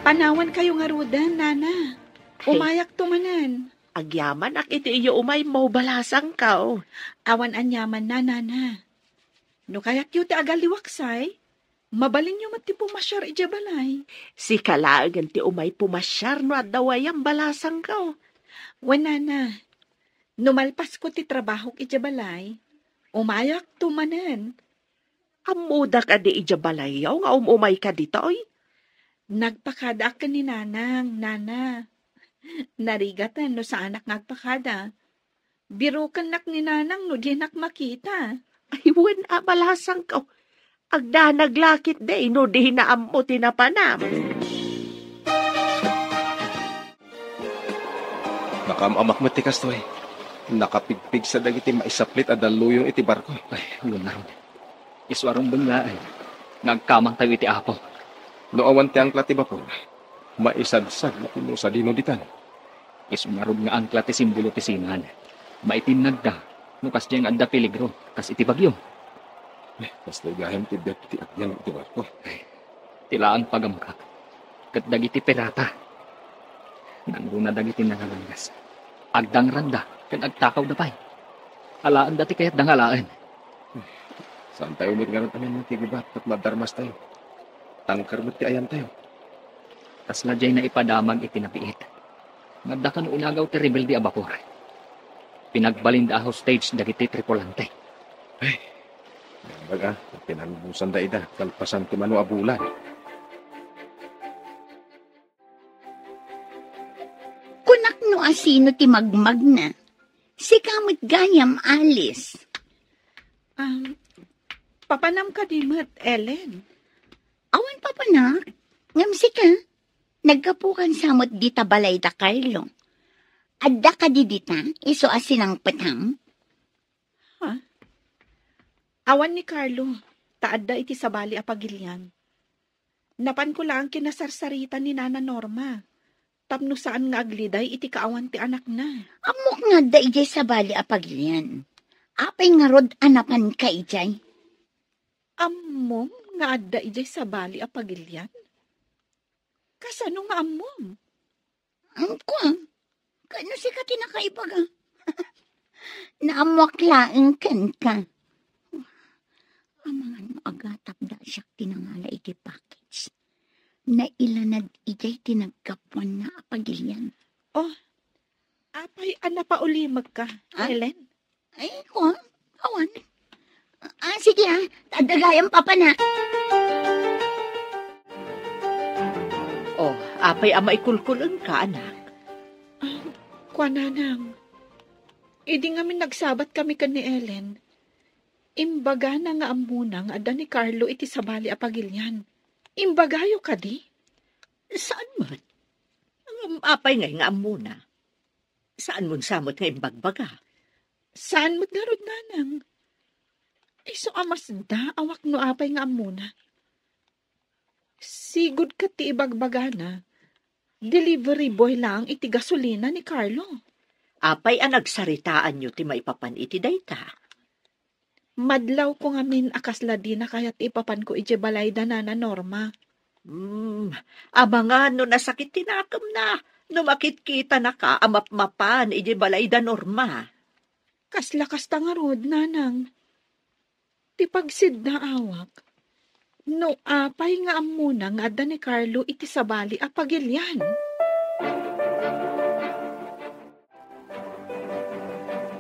Panawan kayo nga rudan, nana. Umayak tumanan. Agyaman ak iti iyo umay mo balasang ka Awan anyaman na, nana. No kayak yu ti agaliwaksay, Mabalin nyo mati pumasyar ija balay. Si kalaagan ti umay pumasyar no at dawayang balasang ka. Wala na. Numalpas ko ti trabaho ija balay. Umayak tumanan. Amuda ka di ija balayaw nga umay ka dito oy. Nagpakada ka ni nanang, nana. Narigatan no sa anak nagpakada. Birukan nak ni nanang no di nak makita. Ay, wen balasang ka. Agda naglakit day no di hinaam mo tinapanam. Nakamamak mo tikas to eh. Nakapigpig sa dagiti maisaplit at daluyong iti barko. Ay, yun na ron. Iswarong bangla ay. Nagkamang tayo iti apo. No awan ti angkla ti bapor. Maisadsag na puno sa dino ditan. Isumarog nga angkla ti simbolo ti sinan. Maitinag da. No kas diyang adda peligro. Kas iti bagyo. Basta igahem ti deputy at yan iti barko. Tilaan pagamkak. Kat dagiti pirata. Nanguna dagiti nangalangas. Agdang randa. Kan agtakaw da pay. Alaan dati kayat dangalaan. Saan tayo ulit nga rin tamin mo tigibat at madarmas tayo. Tangkar mo ti ayan tayo. Tas na diyay na ipadamag itinapiit. Ngadda ka no inagaw ti rebelde a bapor. Pinagbalinda a hostage dagiti tripulante. Baga, pinanbusan da ida. Kalpasan ti mano abulan. Kunak no asino ti magmag na. Si kamot gayam alis. Papanam ka di mat, Ellen. Awan pa panak. Ngamsi ka. Nagkapukan samot dita balay da Carlo. Adda ka di dita, iso asinang patang. Awan ni Carlo, taadda iti sabali a pagilyan. Napan ko lang kinasarsaritan ni Nana Norma. Tapno saan nga agliday iti kaawan ti anak na. Amok nga da ijay sabali a pagilyan. Apay nga rod anapan ka ijay. Ammom nga adda ijay sabali a pagilyan? Kasano nga ammom? Ko, kano si ka tinakaipaga? Naamwak laeng ken ka. Amangan mo agatap da siyak tinangala iti package. Nailanad ijay tinagkapuan na apagilyan. Oh, apay anapaulimag ka, Ellen? Ay, ko, awan. Sige tadagayang papa na. Oh, apay ama ikulkulong ka, anak. Kwananang, idi nga nagsabat kami ka ni Ellen. Imbaga na nga amunang ada ni Carlo iti sabali a pagilyan. Imbagayo ka di? Saan man? Ang apay nga amuna. Saan mo samot nga imbagbaga? Saan mo't garod nanang? Iso amas da, awak no apay nga amuna. Sigud ka ti ibagbaga na. Delivery boy lang iti gasolina ni Carlo. Apay nagsaritaan nyo ti maipapan iti dayta. Madlaw ko nga akasla di na kaya't ipapan ko iti balay da Nana Norma. Aba nga no nasakit tinakam na. No makit-kita na ka amap-mapan iti balay da Norma. Kaslakas tangarod, nanang. Ti pagsid na awak. No apay nga amuna nga da ni Carlo iti sabali a pagilyan.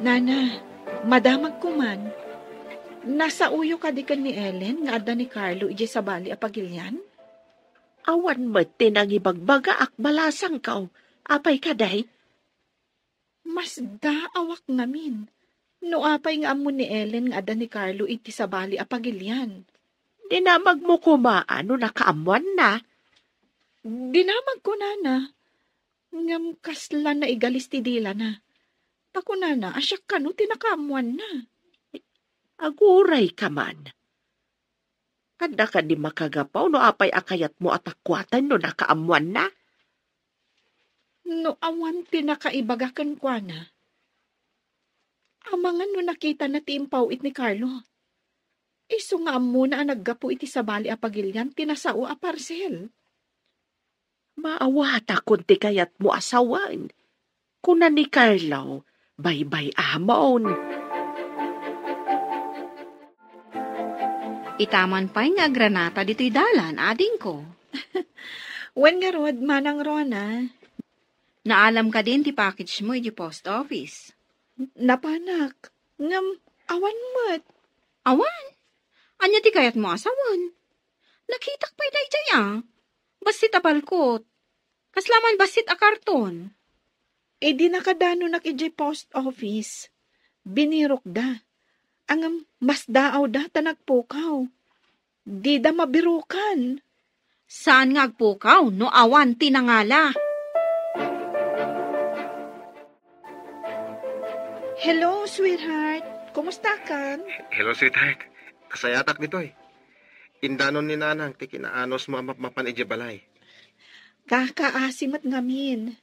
Nana, madamag kuman. Nasa uyo ka di ka ni Ellen nga da ni Carlo iti sabali a pagilyan? Awan mo tinangibagbaga ak balasang ka. Apay ka day? Mas da awak namin. No apay nga amo ni Ellen nga da ni Carlo iti sabali a pagilyan. Dinamag mo kumaan no nakaamuan na. Dinamag ko, nana. Ngam kasla na igalis ti dila na. Tako, nana, asyak ka no tinakaamuan na. Aguray ka man. Kada ka di makagapaw no apay akayat mo at akwatan no nakaamuan na. No awan tinakaibagakan kwa na. Amangan no nakita na tiimpaw it ni Carlo. Iso nga muna naggapo iti sabali a pagilyan tinasao a parcel. Maawata kunti kayat mo asawan. Kuna ni Carlo, bye-bye amon. Itaman pa'y nga granata dito'y dalan, ading ko. Wen nga rod, manang Rona, Naalam ka din ti package mo iti post office. napanak, ngam, awan mo't. Awan, anya ti kayat mo asawan. Nakitak pa'y dayjay Basit a balkot. Kaslaman basit a karton. E di nakadano nak ijay post office. Binirok da. Ang mas daaw da tanagpukaw. Di da mabirukan. Saan nga agpukaw no awan tinangala? Hello, sweetheart. Kumusta ka? Hello, sweetheart. Kasayatak ditoy. Indanon ni nanang ti kinaanos mo mapan iti balay. Kakaasimat ngamin.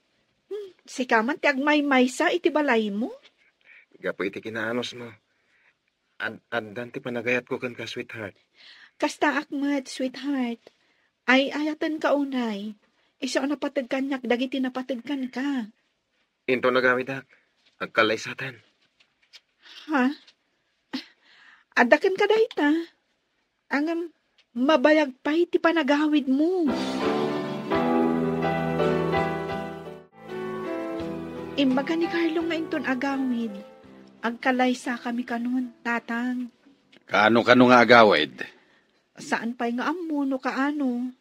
Si kaman ti agmay-may sa iti balay mo. Gapo iti kinaanos mo. Addan ti panagayat ko kan ka, sweetheart. Kasta akmat, sweetheart. Ay ayatan ka unay. Isa na patagkanyak, dagiti napatagkan ka. Into nagamit ak. Agkalaysatan. Ha? Adakan ka dayta. Ang mabayag pa iti panagawid mo. Imbaga ni Carlo nga inton agawid. Agkalaysa kami kanon, tatang. Kaano nga agawid? Saan pa'y nga ammo no kaano?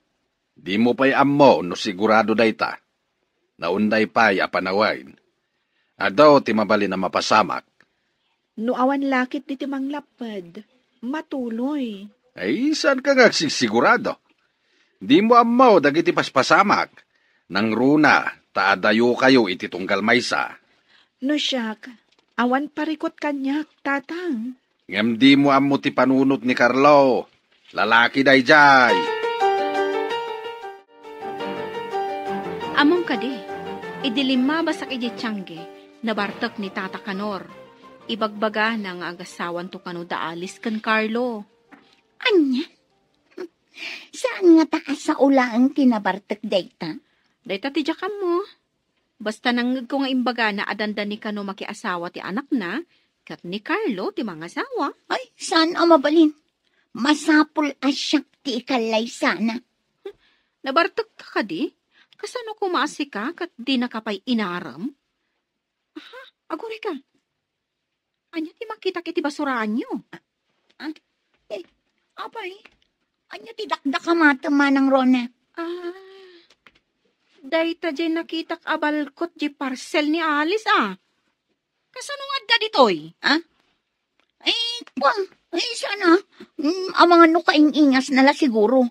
Di mo pa'y ammo no sigurado dayta. Naunday pa'y apanawain. Adaw ti mabali na mapasamak. No awan lakit di timang lapad. Matuloy. Ay, saan ka nga sigurado? Di mo ammo dagiti paspasamak. Nang runa, taadayo kayo iti tunggal maysa. No siyak, awan parikot kanyak, tatang. Ngem di mo ammo ti panunot ni Carlo. Lalaki dayjay. Among kadi, idilima basak iti tiyangge, nabartak ni Tata Kanor. Ibagbaga na nga agasawan to kano daalis kan Carlo. Anya? Saan nga taas sa ulaang tinabartek dayta? Dayta ti jakam mo. Basta nangag ko nga imbaga na adanda ni kano makiasawa ti anak na, kat ni Carlo ti mga asawa. Ay, saan ang mabalin? Masapul asyak ti ikalay sana. Nabartak ka kadi? Kasano kumasi ka kat di nakapay inaram? Aha, aguri ka. Anya ti makita kiti basuraan nyo? Abay, anya ti dakdakamata manang Rona. Dayta jay nakitak abalkot di parcel ni Alice Kasano nga da ditoy? Sana. Ang mga nukaingas nala siguro.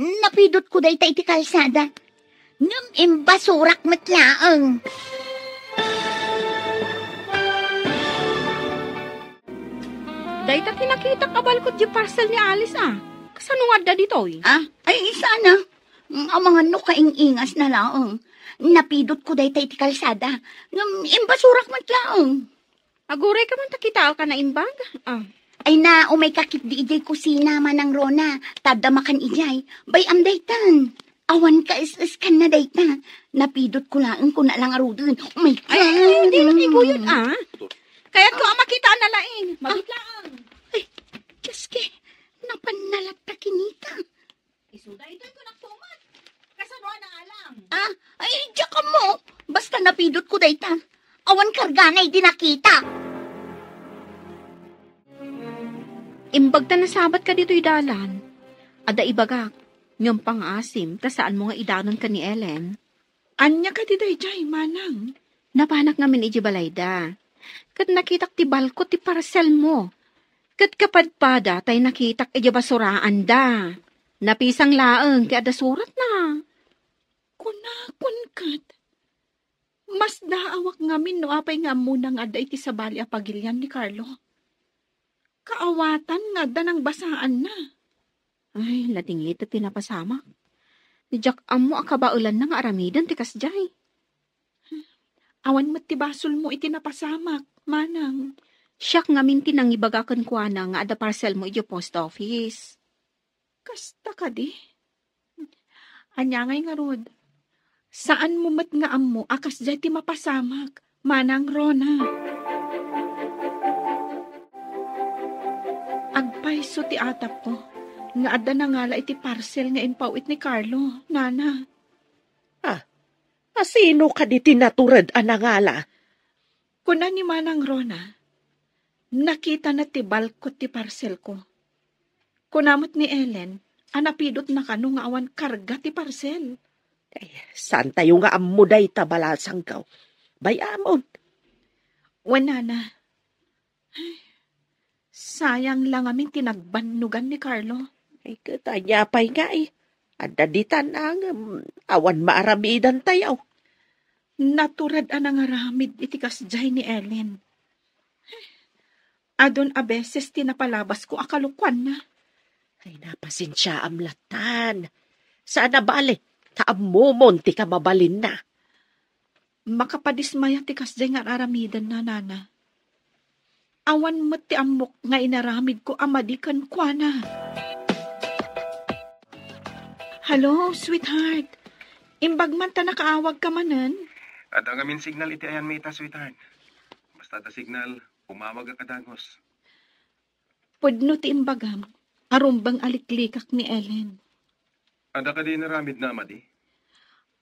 Napidot ko day iti kalsada. Ngam imbasurak matlaang. Dayta tinakitak abalkot di parcel ni Alice Kasano nga da ditoy? Ay, sana. Ang mga nukaingas na laang. Napidot ko day iti kalsada. Ngam imbasurak matlaang. Aguray ka man takita ka na imbag? Ay na, umay kakit di ijay kusina manang Rona. Tadamakan ijay. Bay am daytan. Awan ka is kan na dayta. Napidot ko lang ko na lang arudin. Umay ka. Ay, hindi makiguyod Kaya't ko makita na laing. Magitlaang. Ay, Diyos napanalat ta kinita. Isuday-day ko nagtumat. Kasano na alam. Ay, diyak ka mo. Basta napidot ko dayta. Awan karganay di nakita. Imbagta na sabat ka dito'y dalan. Ada ibagak, ngam pang-asim, ta saan mo nga idanon ka ni Ellen. Anya ka di dayjay, manang. Napanak ngamin iji balayda. Kat nakitak ti balko ti parcel mo. Kat kapadpada tay nakitak iji basuraan da. Napisang laeng ti ada surat na. Kunakon kat. Mas daawak ngamin no apay nga munang ada iti sabali apagilyan ni Carlo. Kaawatan nga da ng basaan na. Ay, ladingit at tinapasamak. Ni Jack amo akabaulan na nga aramidan ti kasjay. Awan mo't ti basol mo itinapasamak, manang. Siyak ngamin tinang ibagakan kwa na nga ada parcel mo iti post office. Kasta ka di. Anya ngay nga rod. Saan mo mat nga amo akas jay ti mapasamak, manang Rona. Agpayso ti atap ko. Nga adda na nga la iti parcel nga impawit ni Carlo, nana. Sino ka di tinaturad anangala? Kuna ni Manang Rona, nakita na ti balkot ti parcel ko. Kunamot ni Ellen, anapidot na kano nga awan karga ti parcel. Saan tayo nga amuday tabalasang kaw? Bayamon. Wanana. Sayang lang amin tinagbanugan ni Carlo. Ay, katanya pa'y nga Adaditan ang awan maaramidan tayo. Naturad anang aramid iti kasjay ni Ellen. Adon a beses tinapalabas ko akalukwan na. Ay, napasensya amlatan. Saan na bale? Taamumon ti ka mabalin na. Makapadismaya ti kasjay nga aramidan na, nana. Awan mo ti amok nga inaramid ko amadikan kwa na. Hello, sweetheart. Imbag man ta nakaawag ka manan. At ang amin signal iti ayan may ita, sweetheart. Basta da signal, umawag ka kadagos. Pudno ti imbagam, arumbang aliklikak ni Ellen. Ada ka din naramid na, Amadi?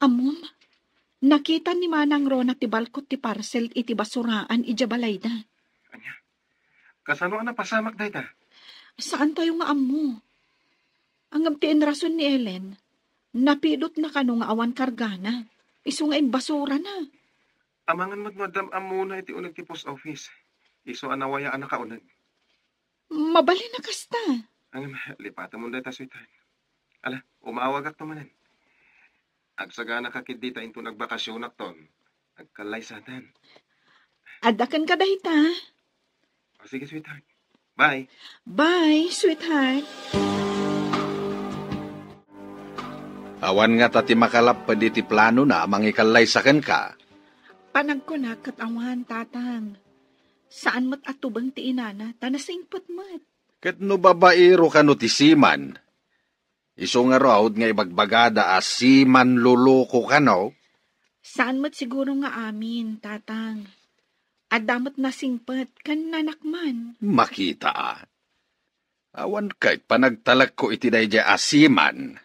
Amom, nakita ni Manang Rona ti balkot ti parcel iti basuraan ija balayda. Anya? Kasano na pasamak dahi ta? Saan tayo nga amo? Ang amtiin rason ni Ellen, napidot na kano nga awan kargana. Isu nga basura na. Amangan mo't madam amuna iti unag ti post office. Iso anawaya anak kaunag. Mabali na kasta. Ang lipatan mo dahi ta, sweetheart. Ala, umawag ak tumanan. Agsaga nakakid dita into nagbakasyon akton. Agkalay satan. Adakan ka dahita. O sige, sweetheart. Bye. Bye, sweetheart. Awan nga tati makalap pa di ti plano na mangikalay saken ka. Panagkunak kat awan, tatang. Saan mo't atubang ti inana, tanasingpot mo't. Ket no babaero ka no ti siman. Iso nga raod nga ibagbagada siman luloko ka no. Saan mo't siguro nga amin, tatang. Adamot na singpot, kan nanakman. Makita Awan kahit panagtalag ko iti dayjay asiman.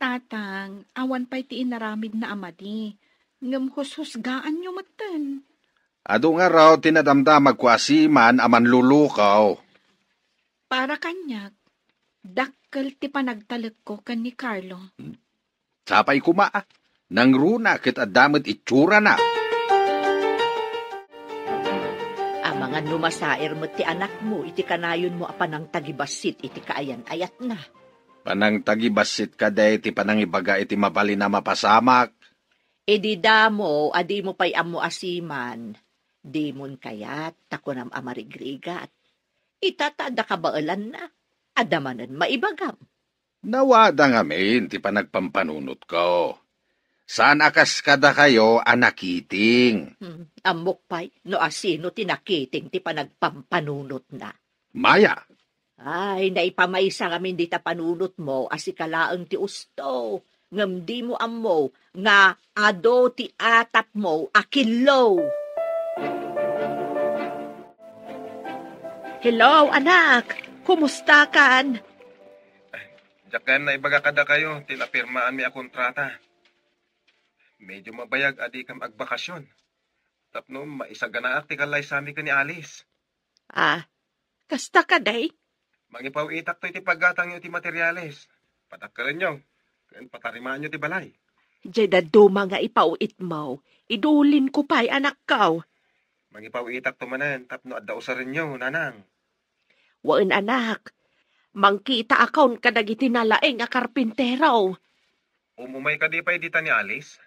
Tatang, awan pa'y ti inaramid na amadi. Ngam husgaan nyo matan. Ado nga raw tinadamdamag ko asiman aman lulukaw. Para kanyak, dakkel ti panagtalag ko kan ni Carlo. Sapay kuma, nang runa kit adamit itsura na. Amangan numasair mo ti anak mo, iti kanayon mo apanang tagibasit, iti kaayan ayat na. Panang tagibasit ka day ti panangibaga iti mabali na mapasamak. Di damo, adi mo pa'y amo asiman. Di mon kayat, takunam amarigrigat. Itatada ka baalan na. Adamanan maibagam. Nawada ngamin ti panagpampanunot ko. Saan akas kada kayo anakiting? Amok pa'y no asino tinakiting ti panagpampanunot na. Maya. Ay, naipamaysa kami di ta panunot mo, asikalaang ti usto. Ngam di mo amo, nga ado ti atap mo, akilaw. Hello, anak. Kumusta kan? Diyakan na ibaga kada kayo, tinapirmaan mi a kontrata. Medyo mabayag adi kam agbakasyon. Tapno, maisaganaak ti kalay sami ka ni Alice. Kasta ka day? Mangipaw itak to iti paggatang nyo ti materyales. Patakaran nyo. Kan patarimaan nyo ti balay. Jeda duma nga ipauit mo. Idulin ko pa'y anak kaw. Mangipaw itak to manan. Tapno adda usarin nyo, nanang. Waan anak. Mangkita akon kadagiti nalaeng a karpintero. Umumay ka di pa edita ni Alice?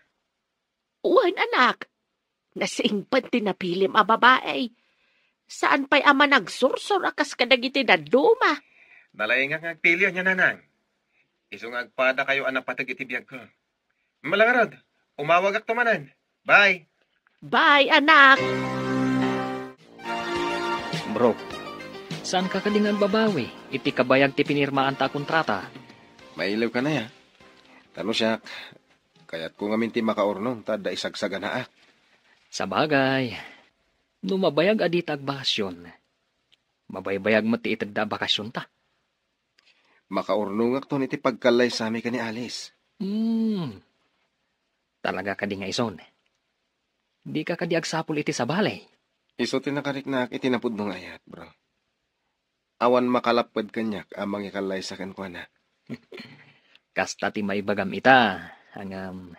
Waan anak. Nasiingpan tinapilim a babae. Saan pa'y ama nagsursur akas kadagiti na duma? Nalaing nga ngagpilyo niya, nanang. Iso ngagpada kayo anak patag iti biyag ko. Malangarod, umawag ak tumanan. Bye! Bye, anak! Bro, saan ka kalingan babawi? Iti kabayag ti pinirmaan ta kontrata. Mailaw ka na ya. Tano siya, kaya't kung aminti makaurnong, tada isagsaga na ak. Sa bagay, mabayag adita ag bakasyon. Mabaybayag mo ti itagda bakasyon ta. Makaurnungak to iti pagkalay sa amin ka ni Alice. Talaga ka di nga ison. Di ka kadi agsapul iti sa balay. Iso tinakariknak iti napudnong ayat, bro. Awan makalapad kanyak amang ikalay sa kankwa na. Kasta ti may bagam ita. Hangam,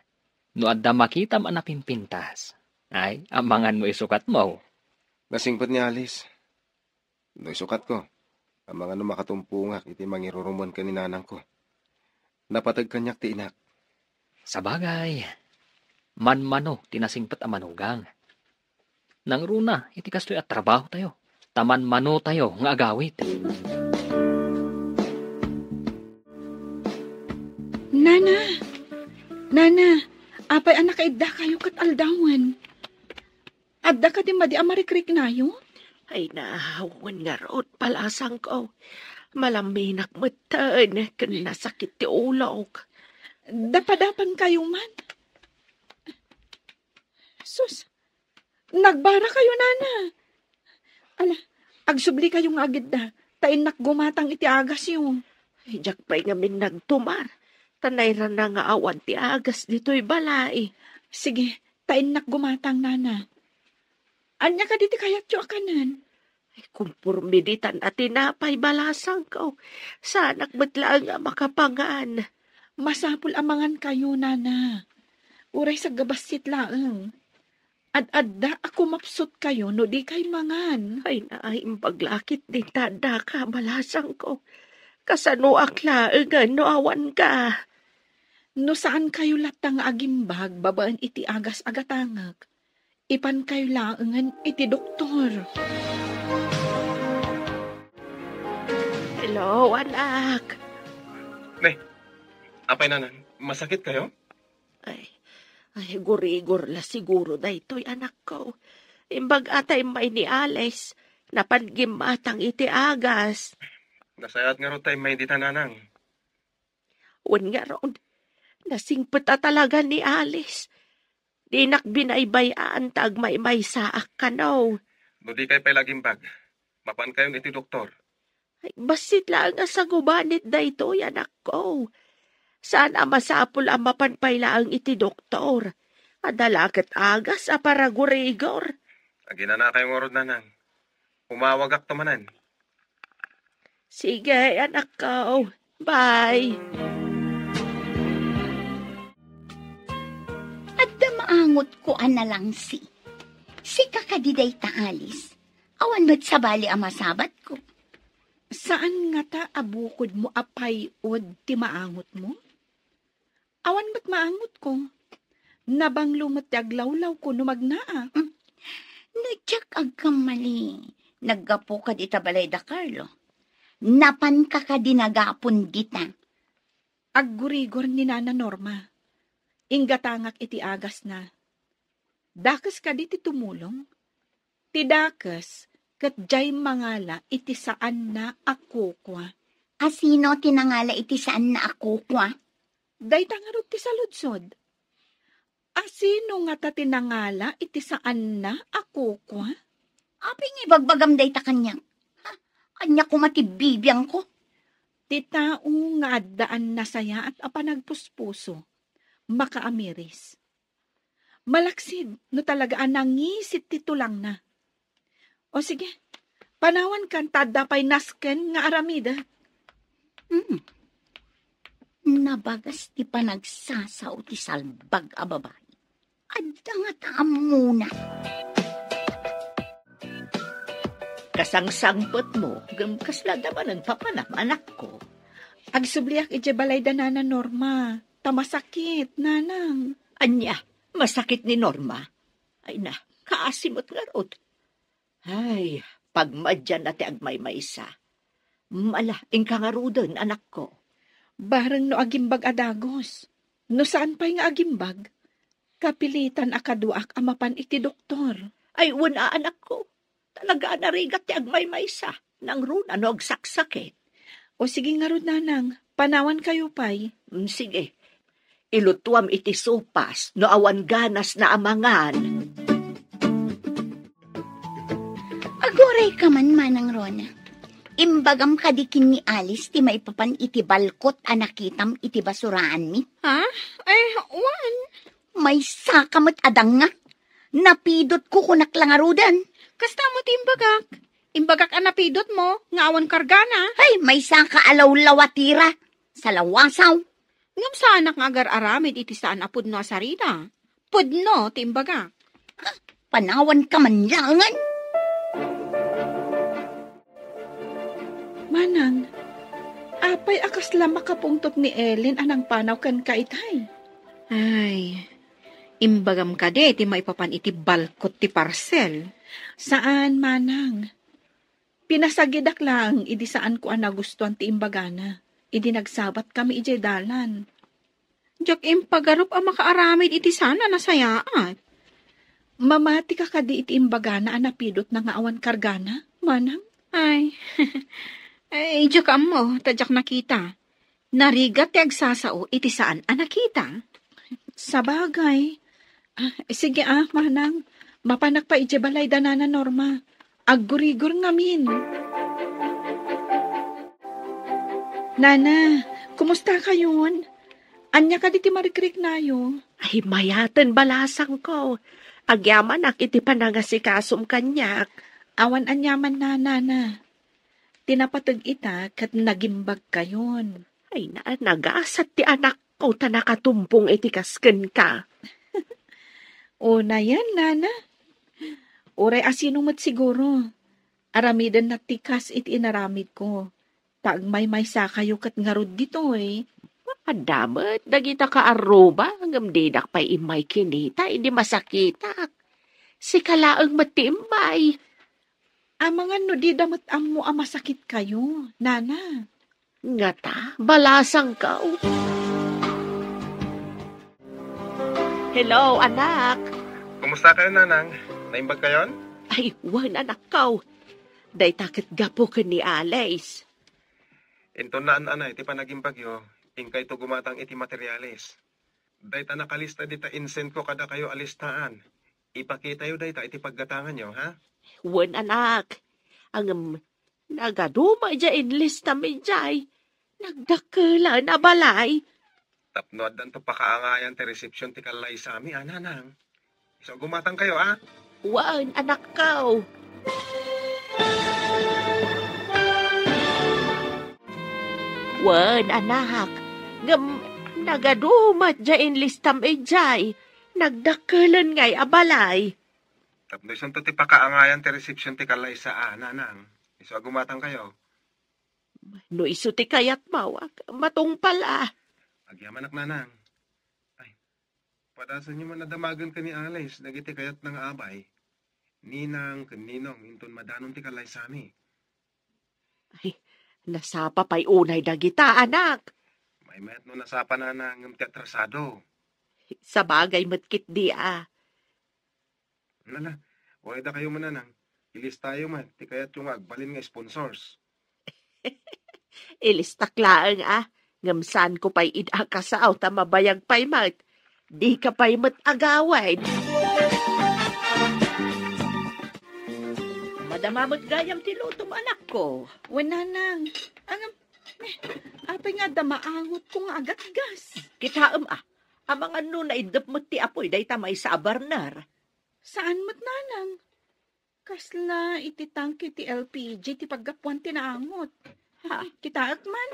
no adda makitam anapimpintas. Ay, amangan mo isukat mo. Nasingpot ni Alice. No isukat ko. Amangan no makatumpungak iti mangirurumon ka ni nanang ko. Napatag kanyak ti inak. Sa bagay, manmano tinasingpet a manugang. Nang runa, iti kastoy at trabaho tayo. Taman mano tayo nga agawit. Nana, apay anak kaidda kayo kat aldawan. Adda ka di madi amarikrik na yun? Ay nahawan nga root palasang ko. Malaminak matan, kanasakit ti ulok. Dapadapan kayo man. Sus, nagbara kayo, Nana. Ala, agsubli kayong agid da. Tain nakgumatang iti agas yung. Ay, jak pa'y ngamin nagtumar. Tanay ra na nga awan ti agas dito'y balay. Sige, tain nakgumatang, Nana. Anya ka diti kayat yung akanan. Ay, kumpurmiditan at tinapay balasang ko. Sanak batlaan nga makapangaan. Masapul amangan kayo, Nana. Uray sa gabasit laeng. Ad-adda ako mapsot kayo no di kay mangan. Ay naayong paglakit ni tada ka balasang ko. Kasano aklaeng no awan ka. No saan kayo latang agimbag babaan iti agas agatangag. Ipan kayo laengan iti doktor. Hello, anak. Apay nanan, masakit kayo? Ay, gurigor la siguro na ito'y anak ko. Imbag atay may ni Alice, napangimatang iti agas. Nasayat nga ro tayo may ditananang. Wan nga ron, nasingpet talaga ni Alice. Di nakbinaybayaan tag may saak ka no. No di kayo pa'y laging bag. Mapan kayo iti doktor. Ay, basit lang nga sa gubanit na ito'y anak ko. Sana masapul ang mapanpaylaang iti doktor. Adalakat agas a para gurigor. Agina na kayong orod nanang. Umawagak tamanan. Sige, anak ko. Bye. Adda maangot ko ana lang si. Si kakadiday ta Alice. Awan ba't sabali ang masabat ko? Saan nga ta abukod mo apay od ti maangot mo? Awan ba't maangot ko? Nabang lumot aglawlaw ko numagnaa. Nadyak agkamali. Naggapo ka di tabalay da Carlo. Napan ka dinagapon dita. Aggurigor ni Nana Norma. Ingatangak iti agas na. Dakas ka di ti tumulong. Ti dakas kat jay mangala iti saan na ako kwa. Asino tinangala iti saan na ako kwa? Day tangarod ti saludsod. Asino nga ta tinangala iti saan na ako kwa? Aping ibagbagam day ta kanya. Anya ko matibibiyang ko. Ti tao nga addaan na saya at apanagpuspuso. Makaamiris. Malaksid no talaga anangisit ti tulang na. O sige, panawan kan tadapay nasken nga aramida. Nabagas ti panagsasaw ti salbag a babae. Adda nga taam muna. Kasangsangpot mo, gamkasla naman ang papanam, anak ko. Agsubliak iti balay da Nana Norma. Tamasakit, nanang. Anya, masakit ni Norma. Ay na, kaasimot nga rod. Ay, pagmadyan na ti agmay maisa. Mala, ingka nga rodon, anak ko. Barang no agimbag adagos. No saan pa'y nga agimbag? Kapilitan akaduak amapan iti doktor. Ay, wala anak ko. Talaga narigat ti agmay maisa. Nang runa no agsaksakit. O sige nga rod, nanang. Panawan kayo pa'y. Sige. Ilutuam iti sopas no awan ganas na amangan. Agoray ka man, Manang Rona. Imbagam kadikin ni Alice ti maipapan iti balkot a nakitam iti basuraan mi. Ha? Ay, wan. May sakamat adang nga. Napidot ko kunak lang arudan. Kasta mo ti imbagak. Imbagak ang napidot mo, nga awan kargana. Ay, may saka alaw-lawatira. Sa lawasaw. Ngam sa anak nga agar aramid iti saan apod no asarida. Pudno ti imbagak. Panawan ka man langan. Manang, apay akas lang makapungtot ni Ellen anang panaw kan kaitay. Ay, imbagam ka de, ti maipapan iti balkot ti parcel. Saan, Manang? Pinasagidak lang, idi saan ko ang nagustuhan ti imbagana. Idi nagsabat kami ije dalan. Diyak impagarup ang makaaramid iti sana nasayaat. Mamati ka kadi iti imbagana ang napidot na nga awan kargana, Manang? Ay, ay, diyak mo, tadyak nakita. Narigat ti agsasao iti saan ang nakita. Sa bagay. Sige Manang. Mapanak pa ije balay danana Norma. Aggurigur ngamin. Nana, kumusta kayon? Anya ka di ti marikrik nayo? Ay, mayatan balasang ko. Agyaman ak iti panangasikasom kanyak. Awan anyaman na, Nana. Tinapatag ita kat nagimbag kayon. Ay, nagasat ti anak ko ta nakatumpong iti kasken ka. O na yan, Nana. Oray asinumot siguro. Aramidan na tikas iti inaramid ko. Taagmay sa kayo kat ngarod dito eh. Adamat, dagita ka aroba, hanggang didak pa imay kinita, hindi masakitak. Si kalaang matimbay. Mga no di damat amo masakit kayo, Nana. Ngata, balasang ka. Hello, anak. Kumusta kayo, Nanang? Naimbag kayon? Ay, wan anak ka. Day takit gapo ka ni Alice. Ito na iti panaging bagyo, ingkay ito gumatang iti materialis. Day ta nakalista dita insent ko kada kayo alistaan. Ipakita yo day ta iti paggatangan nyo, ha? Wan anak. Ang nagaduma dya inlista mi dyan. Nagdakala na balay. Tapnoad dan to pakaangayan ti reception ti kalay sa amin, Nanang. So gumatang kayo, ha? Wan anak ka. Wan anak. Nagadumat dyan listam ejay. Nagdakalan ngay abalay. Tapno isang to ti pakaangayan ti reception ti kalay sa Nanang. So gumatang kayo. No iso ti kayat mawak. Matong pala. Agyaman ak Nanang. Ay, padasan nyo man nadamagan ka ni Alice, nagiti kayat ng abay. Ninang, kaninong, inton madanon ti kalay sa amin. Ay, nasapa pa'y unay dagita, anak. May mayat no nasapa na ng teatrasado. Sa bagay matkit di Nala, huwag da kayo mananang. Ilis tayo man, ti kayat yung agbalin nga sponsors. Ilistaklaan Ngamsan ko pa'y idakasaw ta mabayag pa'y mat. Di ka pa'y agaway. Madamamot gayam ti lutom anak ko. Nanang. Apay nga damaangot ko nga agat gas. Kitaam amang ano na idap mo ti apoy day tamay sa abarnar. Saan mo't Nanang? Kasla iti tangki ti LPG ti paggapuan ti naangot. Kitaak man.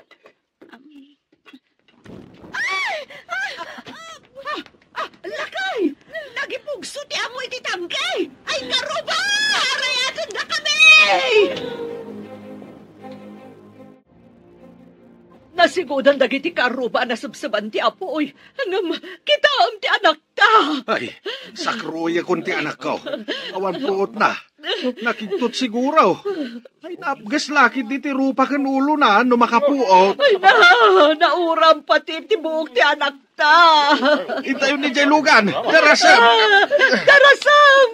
Lakay! Nagipugso ti amoy ti tangkay! Ay, karuba! Arayagan na kami! Nasigudan dagiti karuba na sabsaban ti apoy. Hangam, kita ti anak ta! Ay, sakruya kun ti anak ko. Awan puot na. Nakiktot siguro. Ay, napgas laki di ti rupa kan ulo na no makapuot. Ay nauram pati ti buok ti anak ta. Intayo ni Jay Lugan. Darasam! Darasam!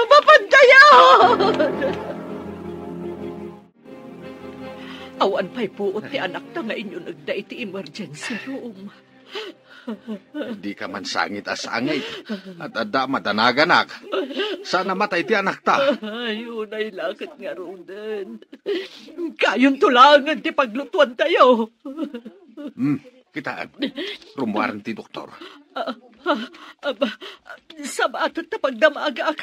Mapantayan! Awan pa'y puot ti anak ta nga inyo nagda iti emergency room. Di ka man sangit asangit. At ada madanaganag. Sana matay ti anak ta. Ayun ay lakit nga Roden. Kayong tulangan ti paglutuan tayo. Kitaan. Rumuaran ti doktor. Sabatot na pagdamagak.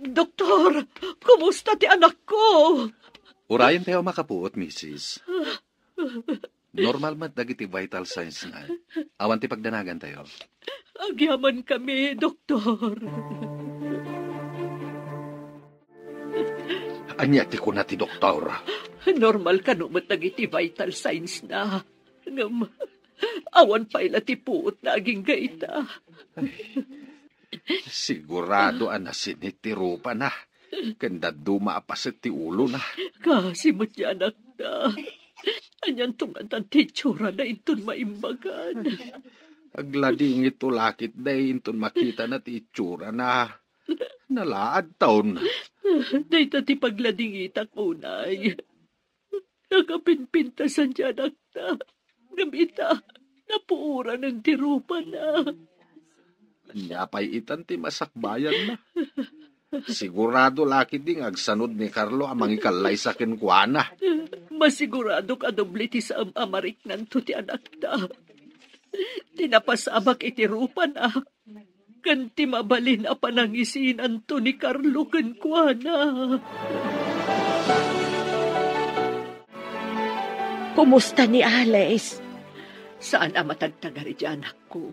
Doktor, kumusta ti anak ko? Urayan tayo makapuot, Mrs. Normal mat dagiti vital signs na. Awan ti pagdanagan tayo. Agyaman kami, doktor. Anya ti ko na ti doktor. Normal ka no dagiti vital signs na. Ngam, awan pa ila ti puot na aging gaita. Sigurado anasin ti rupa na. Kanda dumaapasit ti ulo na. Kasi mo ti anak na. Anyan tungatan ti tsura na inton maimbagan. Aglading ito lakit day inton makita na ti itsura na. Nalaad taon. Dahita ti paglading itak unay. Nakapinpintasan ti anak na. Gamita, napuura ng tirupa na. Nyapay itan ti masakbayan na. Sigurado lakit ding agsanod ni Carlo amang ikalay sa kenkwana. Masigurado ka doble ti sa amarik nanto ti anak na. Tinapasabak iti rupa na. Kanti mabalin a panangisin anto ni Carlo kenkwana. Kumusta ni Alice? Saan ang matagtagari di anak ko?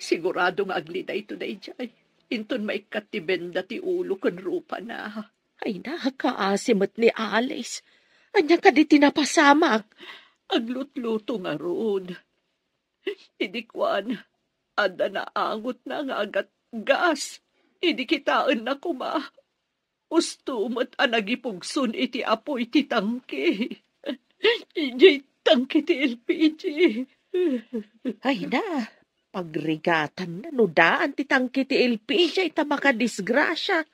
Sigurado nga aglida ito na ijay. Inton maikat ti benda ti ulo kan rupa na. Ay nakakaasimot ni Alice. Anya ka di tinapasamak. Aglutluto nga roon. Idikwan. Ada na angot na nga agat gas. Idikitaan na kuma. Ustumot anagipugsun iti apoy ti tangke. Ijay tangke ti LPG. Ay na. Pagrigatan na, nudaan ti tangki ti LPG, ita makadisgrasya.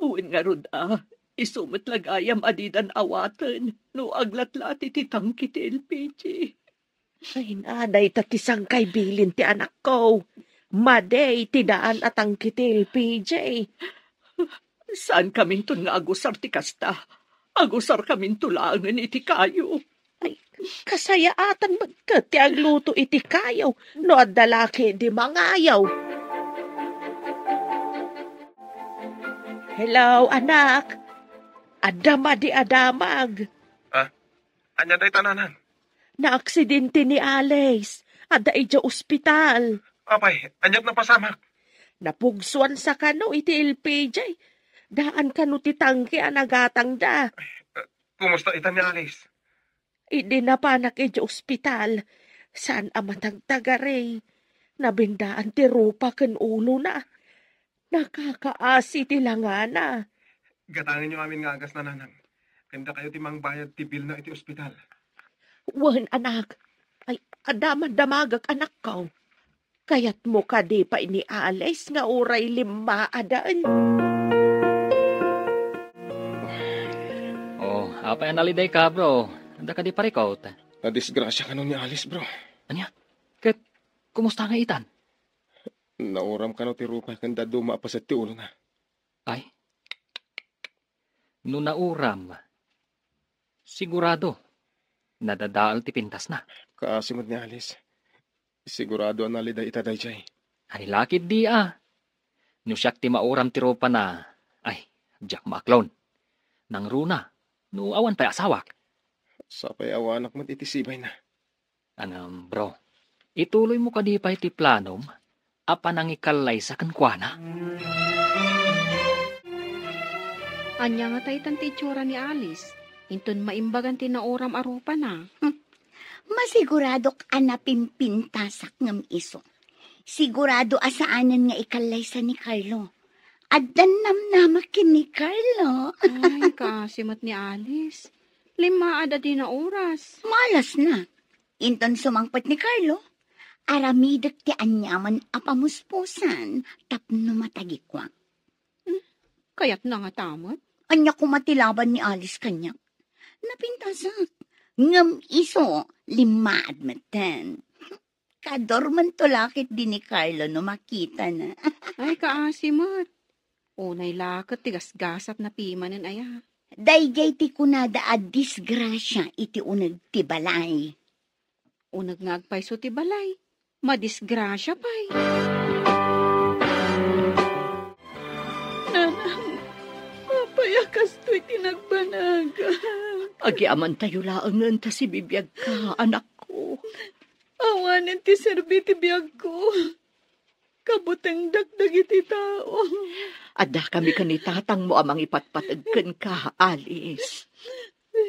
Uwin nga ruda, isumit lagayam adidan awatan, no aglatlati ti tangki ti LPG. Ay naday tatisang kay bilin ti anak ko. Maday, ti daan at tangki ti LPG. Saan kamintun nga agusar ti kasta? Agusar kamintulangan iti kayo. Kasayaatan magkat ti agluto iti kayaw, no adalaki di mangayaw. Hello, anak. Adama di adamag. Anya day tananan? Naaksidente ni Alice. Ada ija ospital. Apay, anyat na pasamak. Napugsuan sa kano iti LPJ. Daan kano ti tangke anagatang da. Kumusta ita ni Alice? Idi na panak iti ospital. Saan amatang tagaray? Nabindaan ti rupa ken ulo na. Nakakaasi ti langana. Gatangin niyo amin nga agas na nanang. Kanda kayo timang bayad ti bil na iti ospital. Wan anak. Ay, adaman damagag anak ko. Kayat mo ka di pa ini Alice nga uray 5 adaan. Oh, apa yang naliday ka, bro? Anda ka di parikot. Nadisgrasya ka nun ni Alice, bro. Anya? Ket, kumusta nga itan? Nauram ka no ti rupa kanda dumaapasit ti ulo na. Ay, no nauram, sigurado, nadadaal ti pintas na. Kaasimot ni Alice. Sigurado ang naliday itaday jay. Ay, lakid di No siyak ti mauram ti rupa na, ay, Jack Maklon. Nang runa, no awan pa'y asawak. Sapay awanak mo itisibay na. Anam, bro, ituloy mo ka di pa'y ti planom, apa nang ikalay sa kankwana? Anya nga tayo tanti itsura ni Alice. Inton maimbagan ti nauram arupa na. Masigurado ka napimpintasak ngam iso. Sigurado asaanan nga ikalay sa ni Carlo. Adan namnamakin ni Carlo. Ay, kasimot ni Alice. 5 ada din na oras. Malas na. Inton sumangpat ni Carlo. Aramidek ti anyaman apamuspusan. Tapno matagikwang. Kaya't na nga tamot. Anya kumatilaban ni Alice kanya. Napintasak. Ngam iso, Limaad matan. Kadorman to lakit din ni Carlo no makita na. Ay, kaasimot. Unay lakot, tigas-gasat na pimanin aya. Dayjay ti kunada a disgrasya iti uneg ti balay. Unag ngagpay so ti balay. Madisgrasya pa'y. Nanang, papayakas to'y tinagbanaga. Agyaman tayo laangan ta si bibiyag ka, anak ko. Awanin ti serbi ti biyag ko. Kabutang dagdag iti tao. Adda kami kanitatang mo amang ipatpatagkan ka, Alice.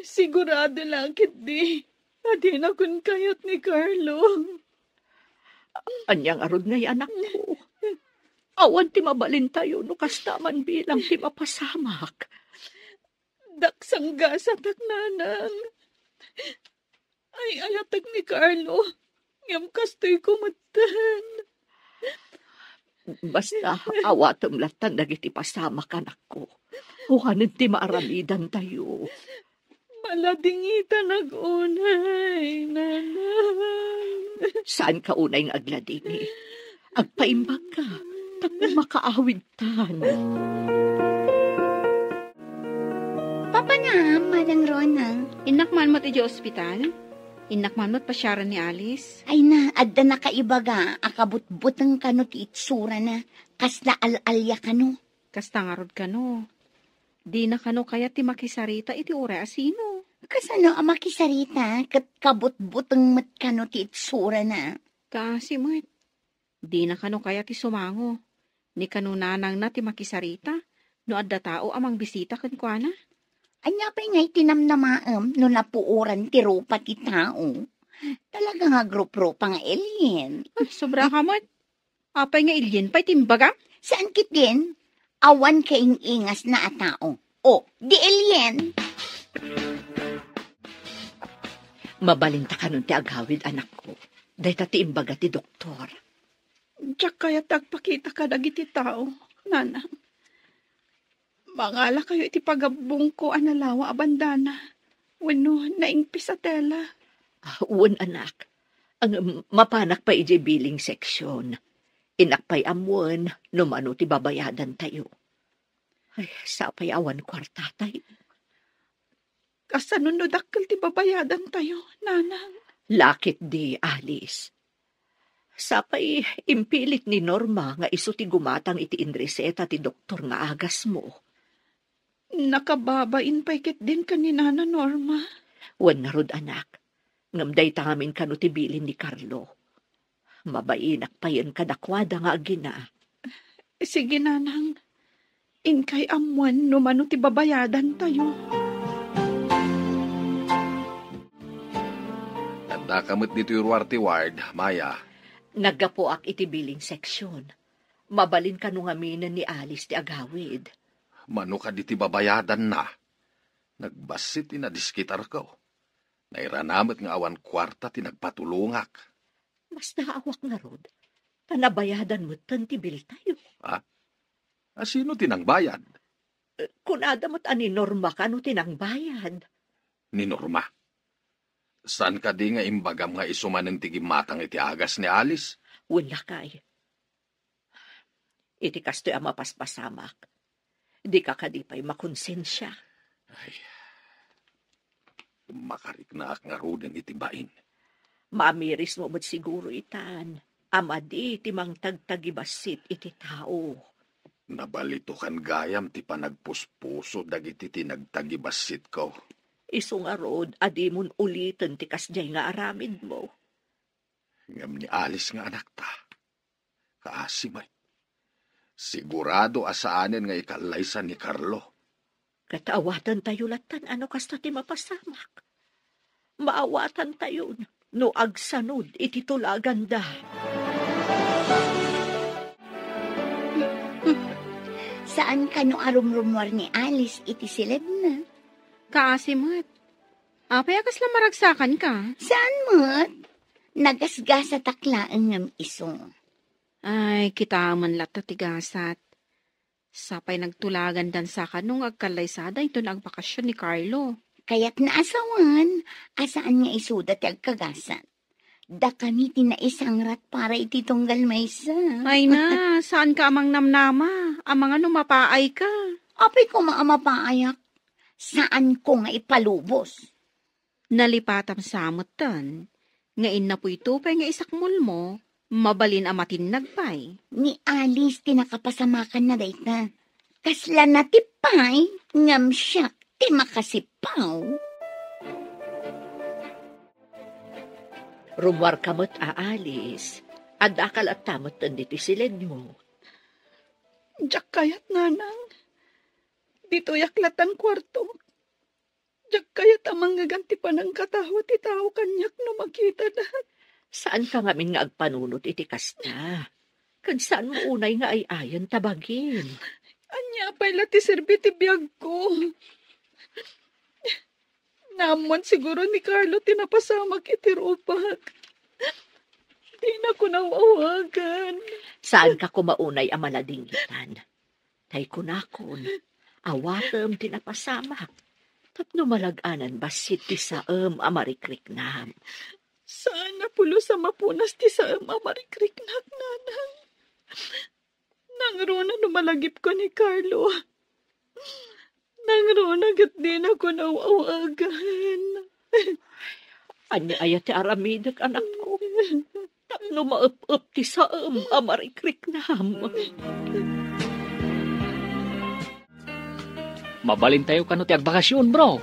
Sigurado lang kit di. Adi na kun kayat ni Carlo. Anyang arod ngay anak ko. Awan ti mabalin tayo no kastaman bilang ti mapasamak. Daksang gasatak nanang. Ay ayatag ni Carlo. Ngam kastoy kumatan. Basta awatom latan dagiti pasamak anak ko. Huhanin ti maaramidan tayo. Maladingita nag-unay, nanang. Saan ka unay ng agladini? Agpaimbag ka. Tapos makaawid tan. Papa na, Madang Rona. Inakman mo't iti ospital? Inakman mo't pasyaran ni Alice? Ay na, adda na kaibaga, akabutbutang kano ti itsura na, kasla al-alya kano. Kastangarod ka no. Di na kano kaya ti makisarita iti ure asino. Kasano ang makisarita, kat kabutbutang mat kano ti itsura na. Kasi mo't. Di na kano kaya ti sumango. Ni kano nanang na ti makisarita. No adda tao amang bisita kan kwa na. Anya pa ngay tinamnamaam no napuuran ti rupa ti tao. Talaga nga grup-rupa nga alien. Sobra ka mo't. Apay nga ilyen pa'y timbaga. Saan kit din? Awan kaing ingas na atao. O, di alien. Mabalinta ka nun ti agawid anak ko. Dahil tati imbaga ti doktor. Diyak kaya tagpakita ka dagiti tao, nanang. Mangala kayo iti pagabong ko analawa abandana. Wano, naingpis sa tela. Uwan anak. Ang mapanak pa iti billing section. Inakpay amuan, numano ti babayadan tayo. Ay, sapay awan kwarta tayo. Kasanunod akkel ti babayadan tayo, nanang. Lakit di, Alice. Sapay, impilit ni Norma nga iso ti gumatang iti inreseta ti doktor nga agas mo. Nakababain pa ikit din kanina na Norma. Wan nga rod anak. Ngamday tangamin kano ti bilin ni Carlo. Mabainak pa yan kadakwada nga agina. Sige, nanang. Inkay amuan numano ti babayadan tayo. Tanda kamot dito yung Ruarte Ward, Maya. Nagapoak iti billing section. Mabalin ka nung aminan ni Alice ti agawid. Mano ka diti babayadan na. Nagbasit inadiskitar ko. Nairanamot nga awan kwarta ti nagpatulungak. Mas naawak nga rod. Tanabayadan mo ti bil tayo. Ha? Sino tinang bayad? Kunada mo't ani Norma ka no tinang bayad. Ni Norma. Saan ka di nga imbagam nga isuman ng tigimatang iti agas ni Alice? Wala kay. Iti kastoy ang mapaspasamak. Di ka kadipay makonsensya. Ay, makarik na ak nga rudeng iti bain. Mamiris mo mo't siguro itan. Amadi iti mang tagtagibasit iti tao. Nabalito kan gayam ti panagpuspuso dagiti tinagtagibasit ko. Isong arod, adimon ulitin ti kasjay nga aramid mo. Ngam ni Alice nga anak ta. Kaasimay. Sigurado asaanin nga ikalaysan ni Carlo. Kataawatan tayo latan, ano kasta ti mapasamak. Maawatan tayo, no agsanod iti tulagan da. Saan ka no arumrumwar ni Alice iti silid na? Kaasimot. Apay akas lang maragsakan ka. Saan mo't? Nagasgasa taklaan ngam iso. Ay, kita man lata tigasat. Sapay nagtulagan dan sa kanong agkalaysada ito na agbakasyon ni Carlo. Kaya't naasawan, asaan nga isuda ti agkagasat. Da kami tinaisangrat para iti tunggal maysa. Ay na, saan ka amang namnama? Amang ano mapaay ka? Apay ko maamapaayak. Saan ko nga ipalubos? Nalipatam samot tan. Ngain na po ito pa nga isakmul mo, mabalin amatin nagpay. Ni Alice tinakapasamakan na dayta. Kasla na tipay, ngam siya ti makasipaw. Rumwar kamot aalis, at akal at tamot tanditi silenyo. Diyak kayat nanang. Dito yaklatan kwarto. Diyak kayat amang gaganti pa ng katawa ti tao kanyak no makita na. Saan ka ngamin nga agpanunot iti kasta? Kag saan mo unay nga ay ayan tabagin? Anya pa'y lati serbi ti biyag ko. Namon siguro ni Carlo tinapasamak iti rupak. Di na ko nawawagan. Saan ka kumaunay ang maladingitan? Tay kunakon, awatem tinapasamak. Tapno malaganan basit ti saem amarikrik-nam. Saan na pulo sa mapunas ti sa amarikrik-nak nanang. Nangrona numalagip ko ni Carlo. Nangrona gat din ako nawawagan. Anya ayat ti aramidak anak ko. Tapno maup-up ti saem amarikrik-nam. Mabalin tayo kano ti agbakasyon, bro.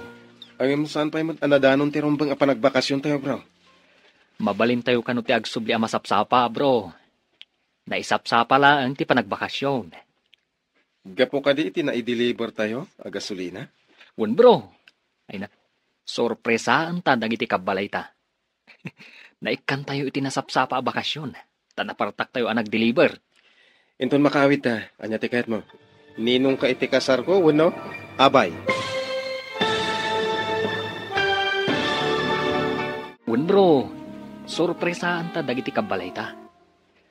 Ay, saan pa yung anadanon ti rumbang apanagbakasyon tayo, bro? Mabalin tayo kano ti agsubli a masapsapa, bro. Naisapsapa lang ti panagbakasyon. Gapo ka di iti na i-deliver tayo, a gasolina? Wen, bro. Ay na, sorpresa ang tandang iti kabalay ta. Naikan tayo iti nasapsapa a bakasyon. Tanapartak tayo ang nag-deliver. Inton makawit ta, anya ti kahit mo. Ninong ka iti kasar ko, wano? Abay. Wen, bro. Sorpresa ang tandang iti kabalay ta.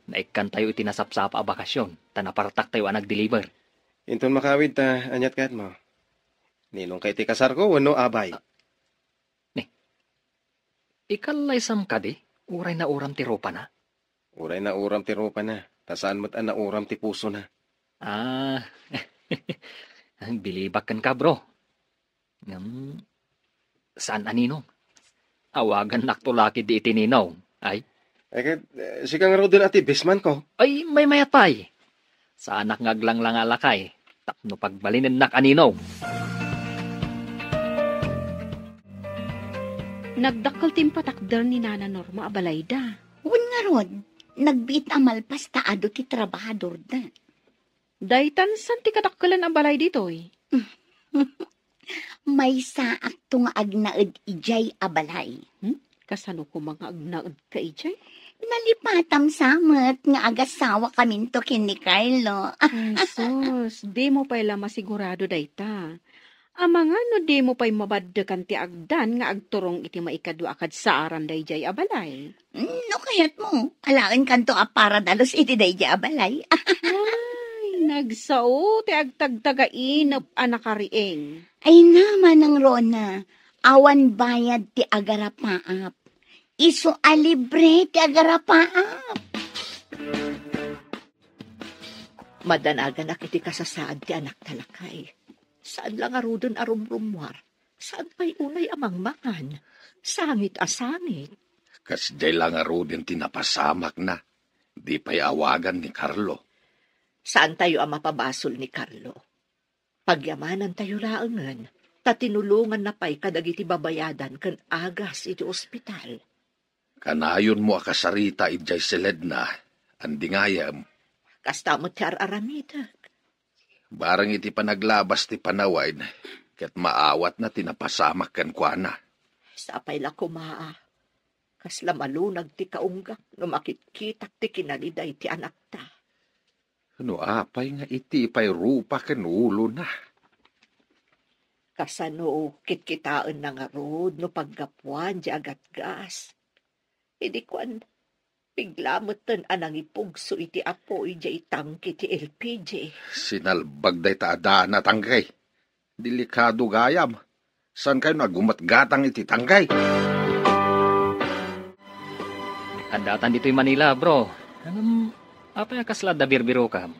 Naikan tayo iti nasapsapa a bakasyon. Tanapartak tayo ang nag-deliver. Inton makawit ta, anyat kahit mo. Ninong ka iti kasar ko, wano? Abay. Ikalaysam ka di? Uray na uram ti ropa na? Uray na uram ti ropa na. Tasaan mo't na uram ti puso na. Ah, bilibakan ka, bro. Saan aninong? Awagan naktulaki di itininaw. Ay, Si kang rodon ati bisman ko. ay may mayat pa'y. Sa anak ngaglang lang alakay. Tapno pagbalinin nak aninaw. Nagdakkel timpatakder ni Nana Norma abalayda. Wen nga rod, nagbiit amalpas taado ti trabahador da. Daytan san ti kadakkelan ang balay ditoy? May saak to nga agnaed ijay abalay. Kasano ko mga agnaed ka ijay? Nalipatam samet nga agasawa kaminto kin ni Carlo. Jesus, di mo pala masigurado dayta. Amang no di mo pa'y mabaddakan ti agdan nga agturong iti maikadwa akad sa aran dayjay abalay. No kayat mo, alaan kanto a para dalos iti dayjay abalay. Ay, nagsao ti agtagtagainap anakarieng. Ay naman ang Rona, awan bayad ti agarapaap. Iso alibre ti agarapaap. Madanagan na kiti kasasaad ti anak talakay. Saan lang arudon arumrumwar? Saan pa'y unay amangmangan? Sangit asangit. Kas day lang arudin tinapasamak na. Di pa'y awagan ni Carlo. Saan tayo ang mapabasol ni Carlo? Pagyamanan tayo laangan, tatinulungan na pa'y kadagiti babayadan kan agas iti ospital. Kanayon mo akasarita ijay siled na. Andingayam. Kastamot ti aramida. Barang iti panaglabas ti panawain, ket maawat na tinapasamak kan kuana. Sapay la kumaa. Kasla malunag ti kaunggak no makitkitak ti kinaliday ti anak ta. No apay nga iti ipay rupa ken ulo na. Kasano kitkitaan na nga rod no paggapuan di agatgas. Idi kwan, biglamutan anang ipugso iti apo iti itangki ti LPG. Sinalbag day taadaan na tanggay. Delikado gayam. Saan kayo nagumatgatang iti tanggay? Andatan dito'y Manila, bro. Apa yung kasla da birbiro ka?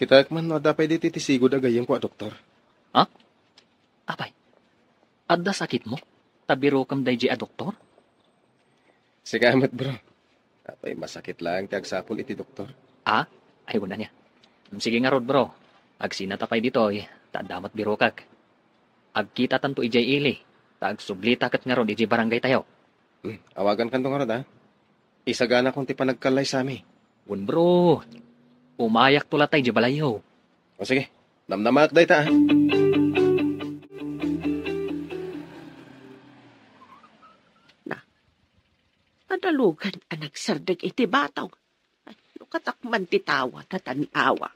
Kita man no dapay diti tisigod agayem ko, doktor. Apay, adda sakit mo? Tabiro kam day a doktor? Sigamat, bro. Apay masakit lang ti agsapol iti doktor. Ay, wala niya. Sige nga rod, bro. Agsinatapay dito, tadamat biro kag. Agkita tanto ijay ili. Tagsublita kat nga rod, ijay barangay tayo. Awagan kan to nga rod, ha? Isagana kung ti panagkalay sa amin. Wun, bro. Umayak tula tayo, ijay balayaw. O sige, namnamak day ta, ha? Adalugan ang nagsardag iti bataw. Ay, lukatakman ti tawa, tataniawa.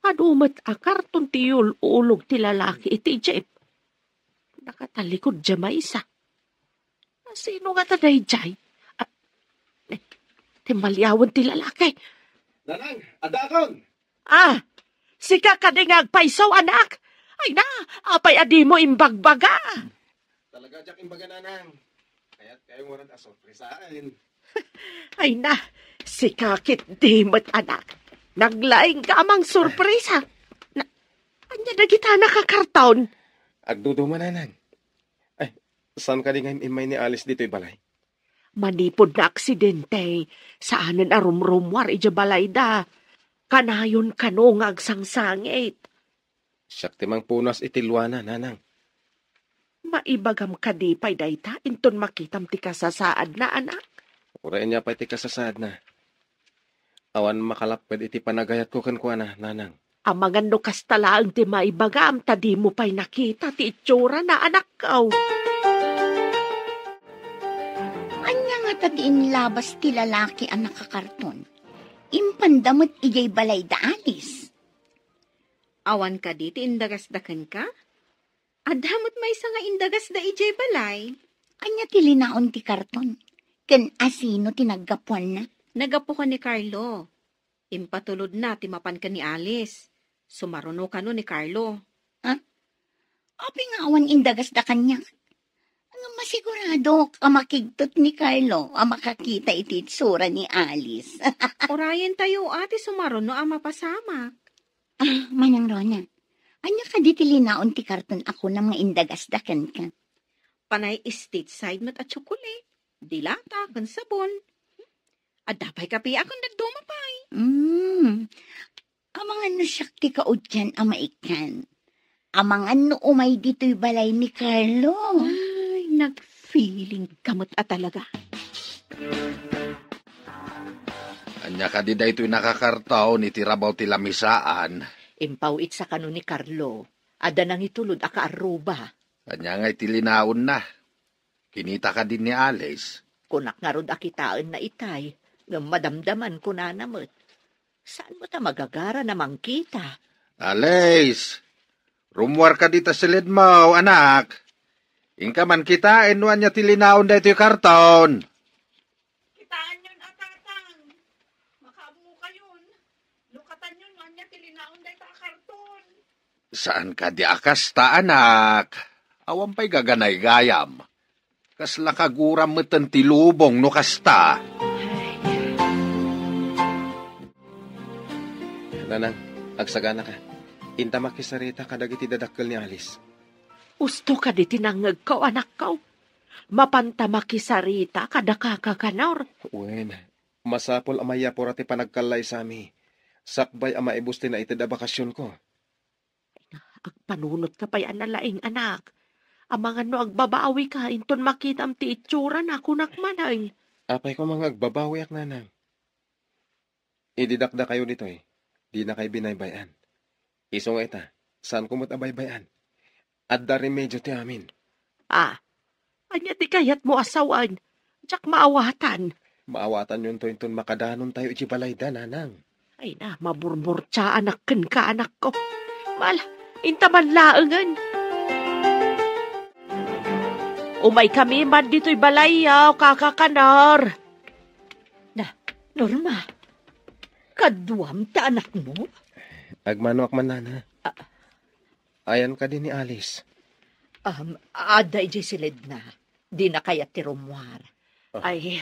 Adumat akarton ti ulog ti lalaki iti jeep. Nakatalikod dya maisa. Sino nga taday jay? Timalyawan ti lalaki. Nanang, adakon! Sika ka di ngagpaisaw, anak. Ay na, apay adi mo imbagbaga. Talaga dyak imbaga, nanang. Kaya't kayong warad asorpresaan. Ay na, sikakit di mo't anak. Naglaing ka amang surpresa. Anya na kita nakakartaon. Agdudo man, nanang. Ay, saan ka di ngayon imay ni Alice dito'y balay? Manipod na aksidente. Saanan arumrumwar ija balayda. Kanayon kanong agsangsangit. Siyak timang punas itilwana, nanang. Maibagam ka di pa'y dayta, inton makitam ti kasasaad na anak. Urain niya pa iti kasasaad na. Awan makalapad iti panagayat ko kankwa na, nanang. Amangan no kastalaang ti maibagam, tadi mo pa'y nakita ti itsura na anak kaw. Anya nga tadiin labas ti lalaki ang nakakarton. Impandamot ijay balay da Alice. Awan ka di, ti indagasdakan ka? Adamot may nga indagas da ijay balay. Anya ti linaon ti karton. Ken asino ti naggapuan na. Nagapo ka ni Carlo. Impatulod na, timapan ka ni Alice. Sumaruno ka no ni Carlo. Api nga awan indagas da kanya. Ang masigurado ka makigtot ni Carlo ang makakita iti itsura ni Alice. Orayan tayo ati sumaruno ang mapasamak. Manang Rona, anya ka di ti linaon ti karton ako ng mga indagas da kan ka. Panay stateside mat at tsokolate. Dilata, kan sabon. Adapay kapi akong nagdumapay. Amangan no siyak ti kaudyan ang maikan. Amangan no umay dito'y balay ni Carlo. Ay, nag-feeling kamot at talaga. Anya ka di da ito'y nakakartaw ni tirabaw ti lamisaan. Impawit sa kano ni Carlo. Ada nang itulod aka aruba. Anya nga itilinaon na. Kinita ka din ni Alice. Kunak nga rod akitaan na itay. Nga madamdaman ko na namot. Saan mo ta magagara namang kita? Alice, rumwar ka dita silid mo, anak. Ingka man kita, inuan niya tilinaon da ito'y karton. Kitaan yun, atatang. Makamu kayon. Lukatan yun, anya tilinaon day ta karton. Saan ka di akasta, anak? Awan pa'y gaganay gayam. Kasla kaguram meten ti lubong no kasta. Nanang, agsagana ka. Inta makisarita kadagiti dadakkel ni Alice. Gusto ka di tinangag kaw, anak kaw. Mapanta makisarita kada kakakanor. Uwen, masapol amaya por ati panagkalay sa ami. Sakbay ama ibusti na itid a bakasyon ko. Agpanunot ka pa yan na laing anak. Amangan no agbabawi ka, inton makitam ti itsura na kunak manay. Apay ko mga agbabawi ak nanang. Ididakda kayo dito eh. Di na kayo binaybayan. Iso nga ita, saan ko matabaybayan? At da remedyo ti amin. Anya di kayat mo asawan. Diyak maawatan. Maawatan yun to inton makadanon tayo iti balayda, nanang. Ay na, maburmurtsa anak ka anak ko. Mala, intaman laangan. Umay kami man dito'y balayaw, kakakanar. Norma, kaduam ta anak mo? Agmano man nana. Ayan ka din ni Alice. Ada silid na. Di na kaya ti rumwar. Ah. Ay,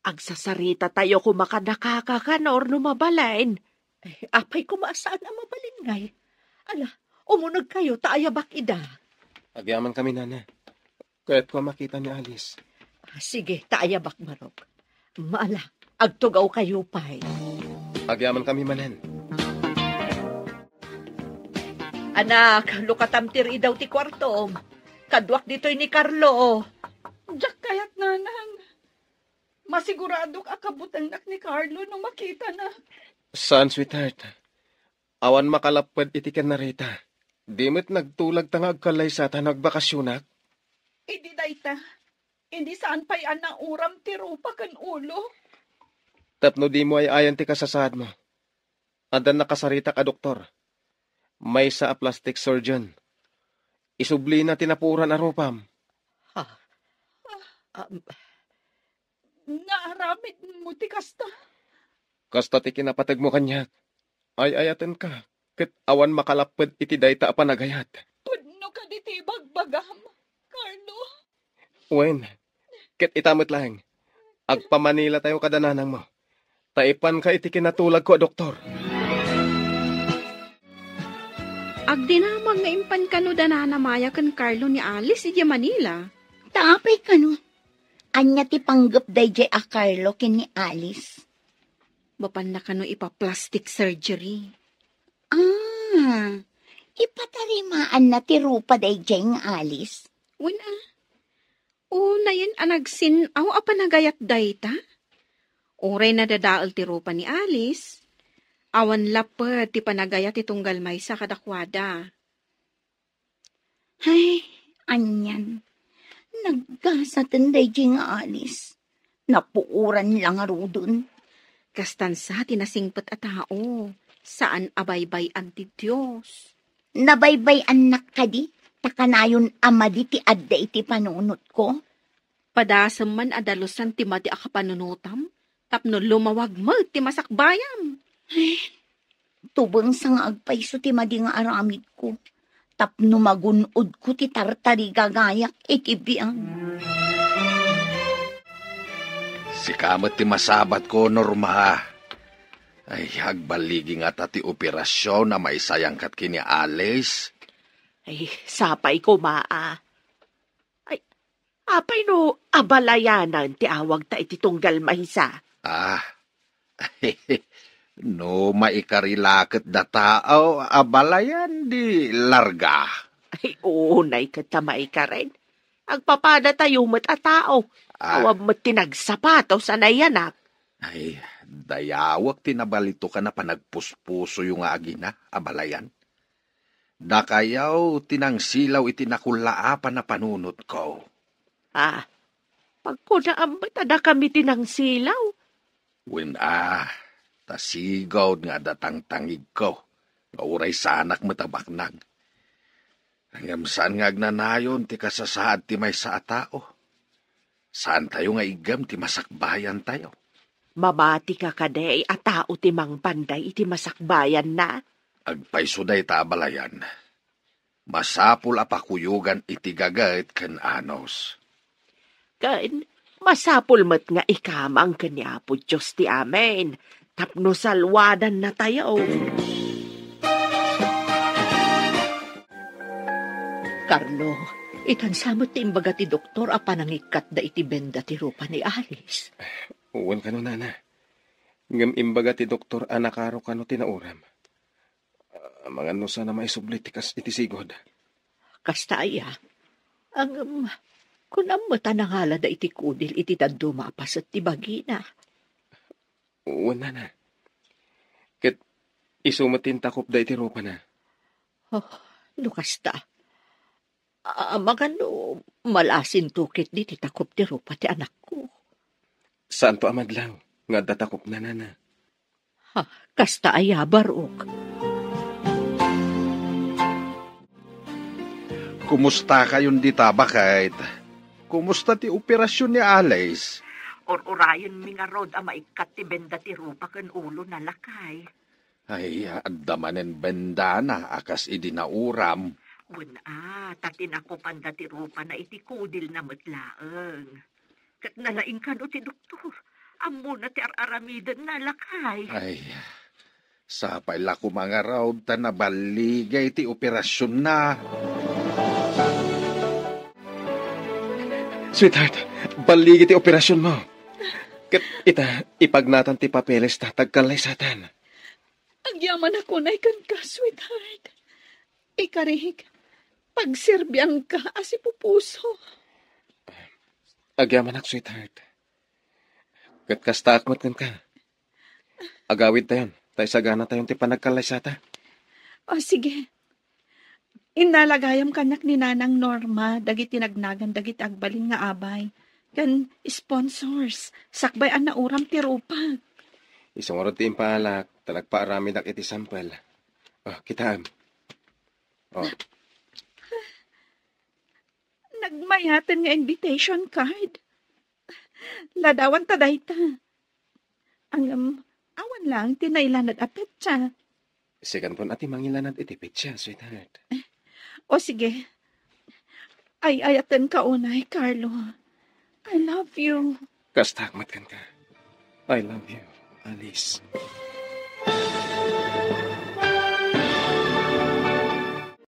agsasarita tayo kung makadakakakanor no mabalain. Ay, apay kumasaan na mabalingay. Ala, umunag kayo, taayabak ida. Agyaman kami nana. Kaya't ko makita ni Alice. Sige, taayabak marok. Maala, agtugaw kayo pa'y. Agyaman kami manen. Anak, lukatamtir idaw ti kwarto. Kadwak dito'y ni Carlo. Diyak kayat nanang. Masiguradok akabutan nak ni Carlo nung makita na. Saan, sweetheart? Awan makalapad itikan na rita. Di mo't nagtulag tangag kalay sa nagbakasyonak. Idi dayta. Hindi saan pa'y anang uram ti rupa kan ulo. Tapno di mo ay ayan ti kasasad mo. Adan nakasarita ka, doktor. May sa a plastic surgeon. Isubli na tinapuran arupam. Naaramid mo ti kasta. Kasta ti kinapatag mo kanya. Ay ayatan ka. Ket awan makalapad iti dayta a panagayat. Pudno ka diti bagbagam, Carlo. Wen, ket itamot lang. Agpamanila tayo kadananang mo. Taipan ka iti kinatulag ko, doktor. Agdinamag nga impan kano dananamaya kan Carlo ni Alice iti Manila. Tapay ka no. Anya ti panggap dayjay a Carlo ken ni Alice. Bapan na kano ipa-plastic surgery. Ipatarimaan na ti rupa dayjay nga Alice. Wala. Una yan anagsin aw apanagayat dayta. Oray na dadaal ti rupa ni Alice. Awan lapad ti panagayat itong galmay sa kadakwada. Ay, anyan. Naggasatan dayjay nga Alice. Napuuran lang arudun. Kastansa tinasingpet a tao. Saan abaybay anti Diyos. Nabaybay anak ka di. Takanayon amadi ti adda iti panunot ko. Padasam man adalusan ti madi akapanunutam. Tapno lumawag mo ti masakbayam. Tubang sa nga agpayso ti madi nga aramid ko. Tapno magunod ko ti tartari gagayak iti biyang. Si kamat ti masabat ko, Norma. Ay, agbaligi nga ta ti operasyon na maisayang kat kini Alice. Ay, sapay ko maa. Ay, apay no, abalayanan ti awag ta iti tunggal mahisa. No maikarilaket da tao, abalayan di larga. Ay, unay katamay ka rin. Agpapada tayo mat a tao. Awab mat tinagsapato sa nayanak. Ay, dayawak tinabalito ka na panagpuspuso yung agina, abalayan. Dakayaw tinangsilaw itinakulaapa na panunot ko. Pagkunaan ba't ada kami tinangsilaw? Tasigaw nga datang tangig ko. Gauray sa anak matabaknag. Hanggang saan nga agnanayon ti kasasaad ti may sa tao? Saan tayo nga igam ti masakbayan tayo? Mabati ka kaday at tao ti mang panday iti masakbayan na. Agpaysuday ta abalayan. Masapul apakuyugan iti gagayt ken anos. Ken, masapul met nga ikamang kanya po Diyos ti amen. Tapno salwadan na tayo. Carlo, itansamot ti imbaga ti doktor a panangikat da iti benda ti rupa ni Alice. Uwan ka no, nana. Ngam imbaga ti doktor anakaro ka no tinauram. Mga nusa na maisublit tikas iti sigod. Kasta aya, ang kunam mo tanangala da iti kudil iti tadumapas at ti bagina. Uwan, nana. Ket isumatin takop da iti rupa na. Kasta. Magano, malasin tukit di ti takop ti rupa ti anak ko. Saan to amadlaw? Nga datakop na, nana. Kasta aya, barok. Kumusta kayon di tabakait? Kumusta ti operasyon ni Alice? Or-urayon mi nga rod a maikat ti benda ti rupa ken ulo na lakay. Ay, adamanen bendana, akas idinauram. Wala, tatin ako pandatirupa na iti kudil na matlaang. Kat nalaing ka no ti doktor. Amo na ti araramidan na lakay. Ay, sapay la ko mga raw ta nabaligay ti operasyon na. Sweetheart, baligi ti operasyon mo. Kat ita, ipagnatan ti papeles tatagkalay satan. Agyaman ako na ikan ka, sweetheart. Ikarig, pagserbiyan ka asi pupuso. Agyaman ak, sweetheart. Kat kasta akmat ka. Agawid tayon. Tay sagana tayon ti panagkalay sata. O sige. Inalagayam kanak ni Nanang Norma, dagiti nagnagan, dagiti agbalin nga abay. Kan sponsors, sakbay an nauram ti rupa. Isungurot ti impalak, talagpaarami dak iti sampel. Oh, kitaan. Oh, Nagmayatan nga invitation card. Ladawan ta dayta. Ang awan lang, tinailanad a petsa. sikan pon ati mangilanad iti petsa, sweetheart. O sige. Ay ayatan ka unay, Carlo. I love you. Kastakmat kan ka. I love you, Alice.